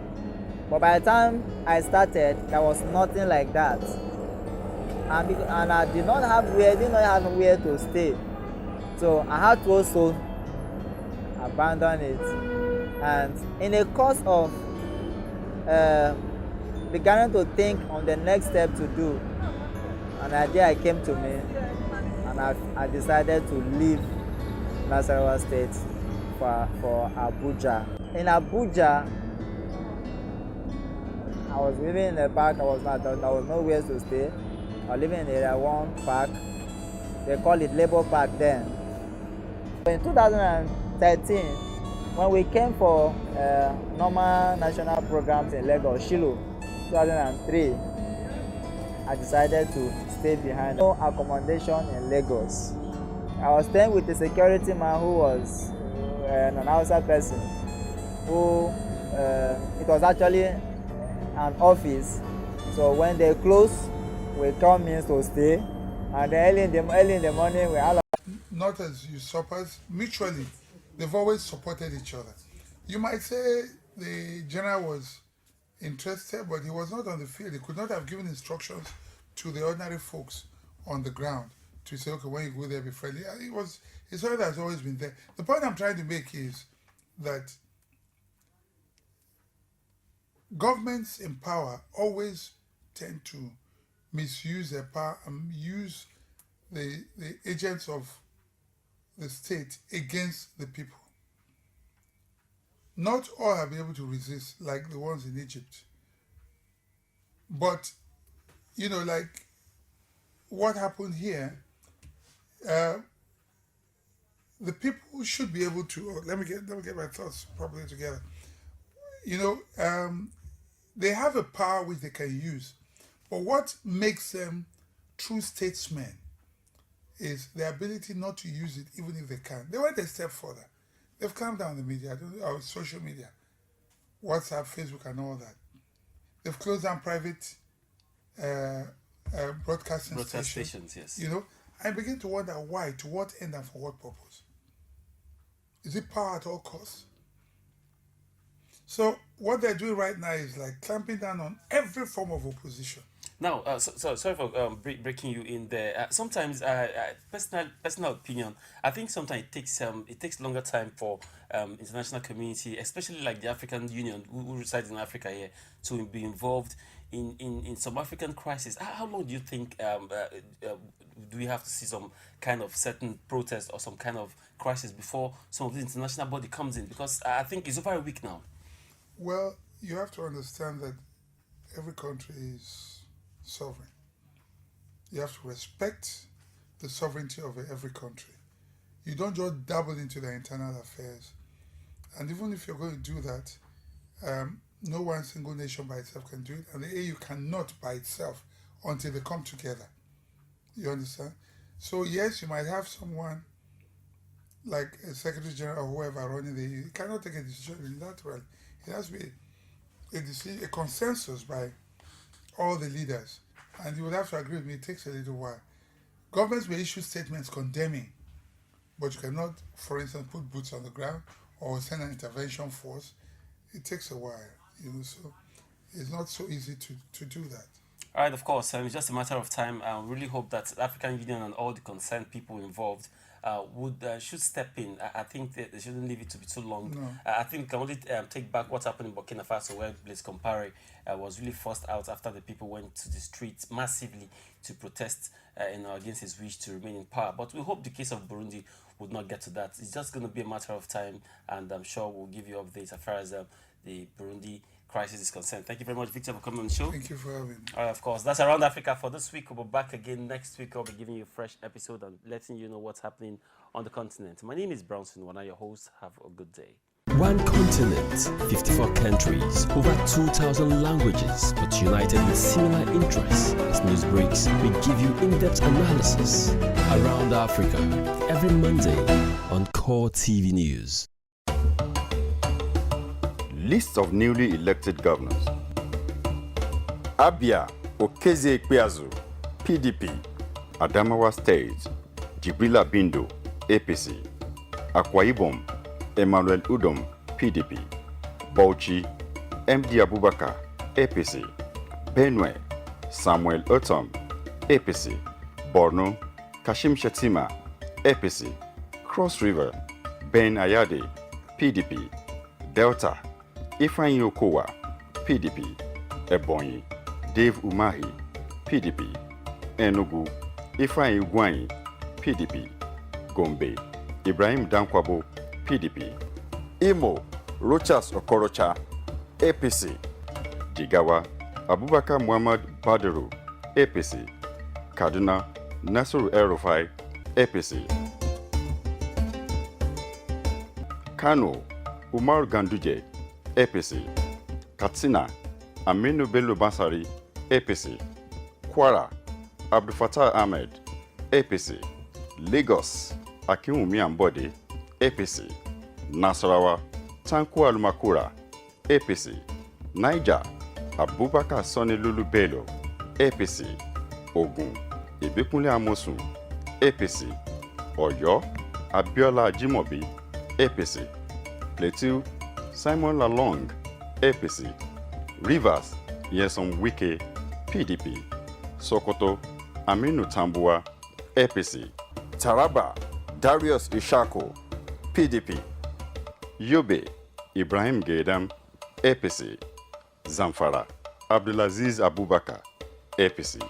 But by the time I started, there was nothing like that. And I did not have where to stay. So I had to also abandon it. And in the course of beginning to think on the next step to do, an idea came to me, and I decided to leave Nasarawa State for Abuja. In Abuja, I was living in a park. There was nowhere to stay. I was living in Area 1 Park. They call it Labour Park then. In 2013, when we came for normal national programs in Lagos, Shilo, 2003, I decided to stay behind. No accommodation in Lagos. I was staying with a security man who was an Hausa person. It was actually an office. So when they close, we come in to stay, and then early in the morning we all. Not as usurpers, mutually, they've always supported each other. You might say the general was interested, but he was not on the field. He could not have given instructions to the ordinary folks on the ground to say, okay, when you go there, be friendly. His order has always been there. The point I'm trying to make is that governments in power always tend to misuse their power and use the agents of the state against the people. Not all have been able to resist, like the ones in Egypt. But, you know, like what happened here, the people should be able to, let me get my thoughts properly together. You know, they have a power which they can use. But what makes them true statesmen is the ability not to use it even if they can. They went a step further. They've calmed down the media, or social media, WhatsApp, Facebook, and all that. They've closed down private broadcasting stations. Yes. You know, I begin to wonder why, to what end, and for what purpose. Is it power at all costs? So what they're doing right now is like clamping down on every form of opposition. Now, so sorry for breaking you in there. Sometimes, personal opinion, I think sometimes it takes longer time for international community, especially like the African Union, who resides in Africa here, to be involved in some African crisis. How long do you think do we have to see some kind of certain protest or some kind of crisis before some of the international body comes in? Because I think it's over a week now. Well, you have to understand that every country is sovereign. You have to respect the sovereignty of every country. You don't just dabble into their internal affairs. And even if you're going to do that, no one single nation by itself can do it, and the AU cannot by itself until they come together. You understand? So yes, you might have someone like a Secretary General or whoever running the AU. He cannot take a decision in that way. It has to be a consensus by all the leaders, and you would have to agree with me, it takes a little while. Governments may issue statements condemning, but you cannot, for instance, put boots on the ground or send an intervention force. It takes a while, you know, so it's not so easy to do that. All right, of course, it's just a matter of time. I really hope that the African Union and all the concerned people involved should step in. I think they shouldn't leave it to be too long. No. I think we can only take back what happened in Burkina Faso, where Blaise Compaoré was really forced out after the people went to the streets massively to protest against his wish to remain in power. But we hope the case of Burundi would not get to that. It's just going to be a matter of time, and I'm sure we'll give you updates as far as the Burundi crisis is concerned. Thank you very much, Victor, for coming on the show. Thank you for having me. All right, of course. That's Around Africa for this week. We'll be back again next week. I'll be giving you a fresh episode and letting you know what's happening on the continent. My name is Brownson, one of your hosts. Have a good day. One continent, 54 countries, over 2,000 languages, but united with similar interests. As news breaks, we give you in-depth analysis around Africa every Monday on Core TV News. List of newly elected governors. Abia Okeze Ikpeazu, PDP. Adamawa State, Jibrila Bindo, APC. Akwa Ibom, Emmanuel Udom, PDP. Bauchi, MD Abubakar, APC. Benue, Samuel Otom, APC. Borno, Kashim Shettima, APC. Cross River, Ben Ayade, PDP. Delta, Ifeanyi Okowa, PDP. Ebonyi, Dave Umahi, PDP. Enugu, Ifeanyi Ugwanyi, PDP. Gombe, Ibrahim Dankwabo, PDP. Imo, Rochas Okorocha, APC. Jigawa, Abubakar Muhammad Badaru, APC. Kaduna, Nasiru El-Rufai, APC. Kano, Umar Ganduje, APC. Katsina, Aminu Bello Bansari, APC. Kwara, Abdul Fattah Ahmed, APC. Lagos, Akinwumi Ambode, APC. Nasarawa, Tanko Alumakura, APC. Niger, Abubakar Sani Lulu Bello, APC. Ogun, Ibikunle Amosun, APC. Oyo, Abiola Ajimobi, APC. Plateau, Simon Lalong, APC. Rivers, Nyesom Wike, PDP. Sokoto, Aminu Tambuwa, APC. Taraba, Darius Ishako, PDP. Yobe, Ibrahim Gaidam, APC. Zamfara, Abdulaziz Abubakar, APC.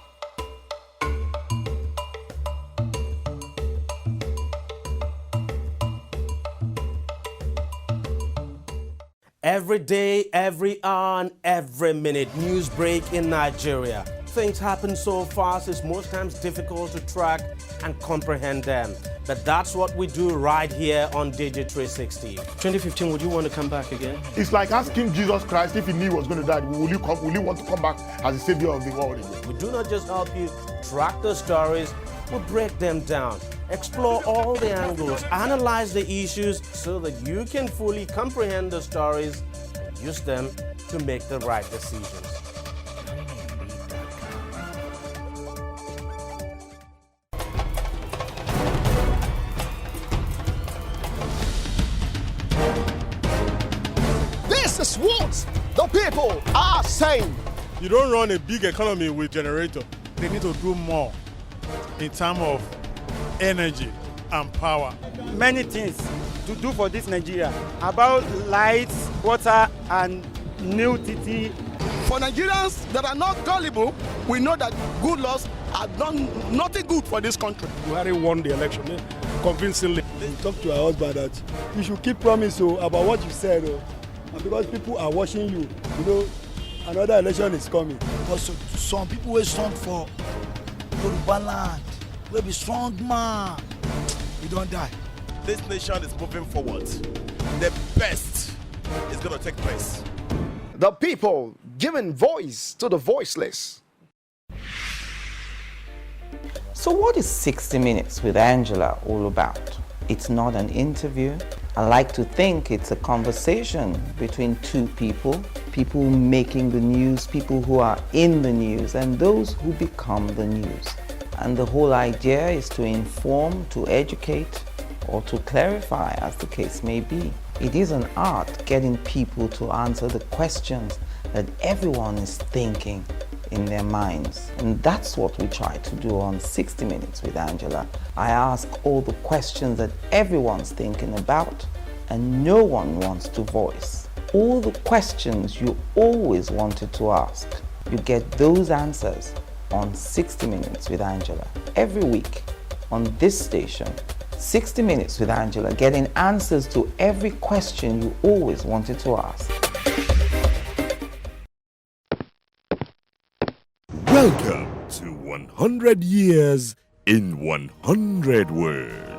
Every day, every hour, and every minute, news break in Nigeria. Things happen so fast, it's most times difficult to track and comprehend them. But that's what we do right here on Digit 360. 2015, would you want to come back again? It's like asking Jesus Christ if he knew he was going to die, will you want to come back as the savior of the world again? We do not just help you track the stories, we break them down, explore all the angles, analyze the issues so that you can fully comprehend the stories and use them to make the right decisions. This is what the people are saying. You don't run a big economy with generator. They need to do more in terms of energy and power. Many things to do for this Nigeria about lights, water, and new TT. For Nigerians that are not gullible, we know that good laws have done nothing good for this country. Buhari won the election convincingly. Talk to her husband that you should keep promise about what you said, and because people are watching you, you know, another election is coming. Also, some people will stand for Yoruba land, will be strong man. We don't die. This nation is moving forward. The best is going to take place. The people giving voice to the voiceless. So what is 60 Minutes with Angela all about? It's not an interview. I like to think it's a conversation between two people making the news, people who are in the news, and those who become the news. And the whole idea is to inform, to educate, or to clarify, as the case may be. It is an art getting people to answer the questions that everyone is thinking in their minds. And that's what we try to do on 60 Minutes with Angela. I ask all the questions that everyone's thinking about and no one wants to voice. All the questions you always wanted to ask, you get those answers on 60 Minutes with Angela. Every week on this station, 60 Minutes with Angela, getting answers to every question you always wanted to ask. Welcome to 100 Years in 100 Words.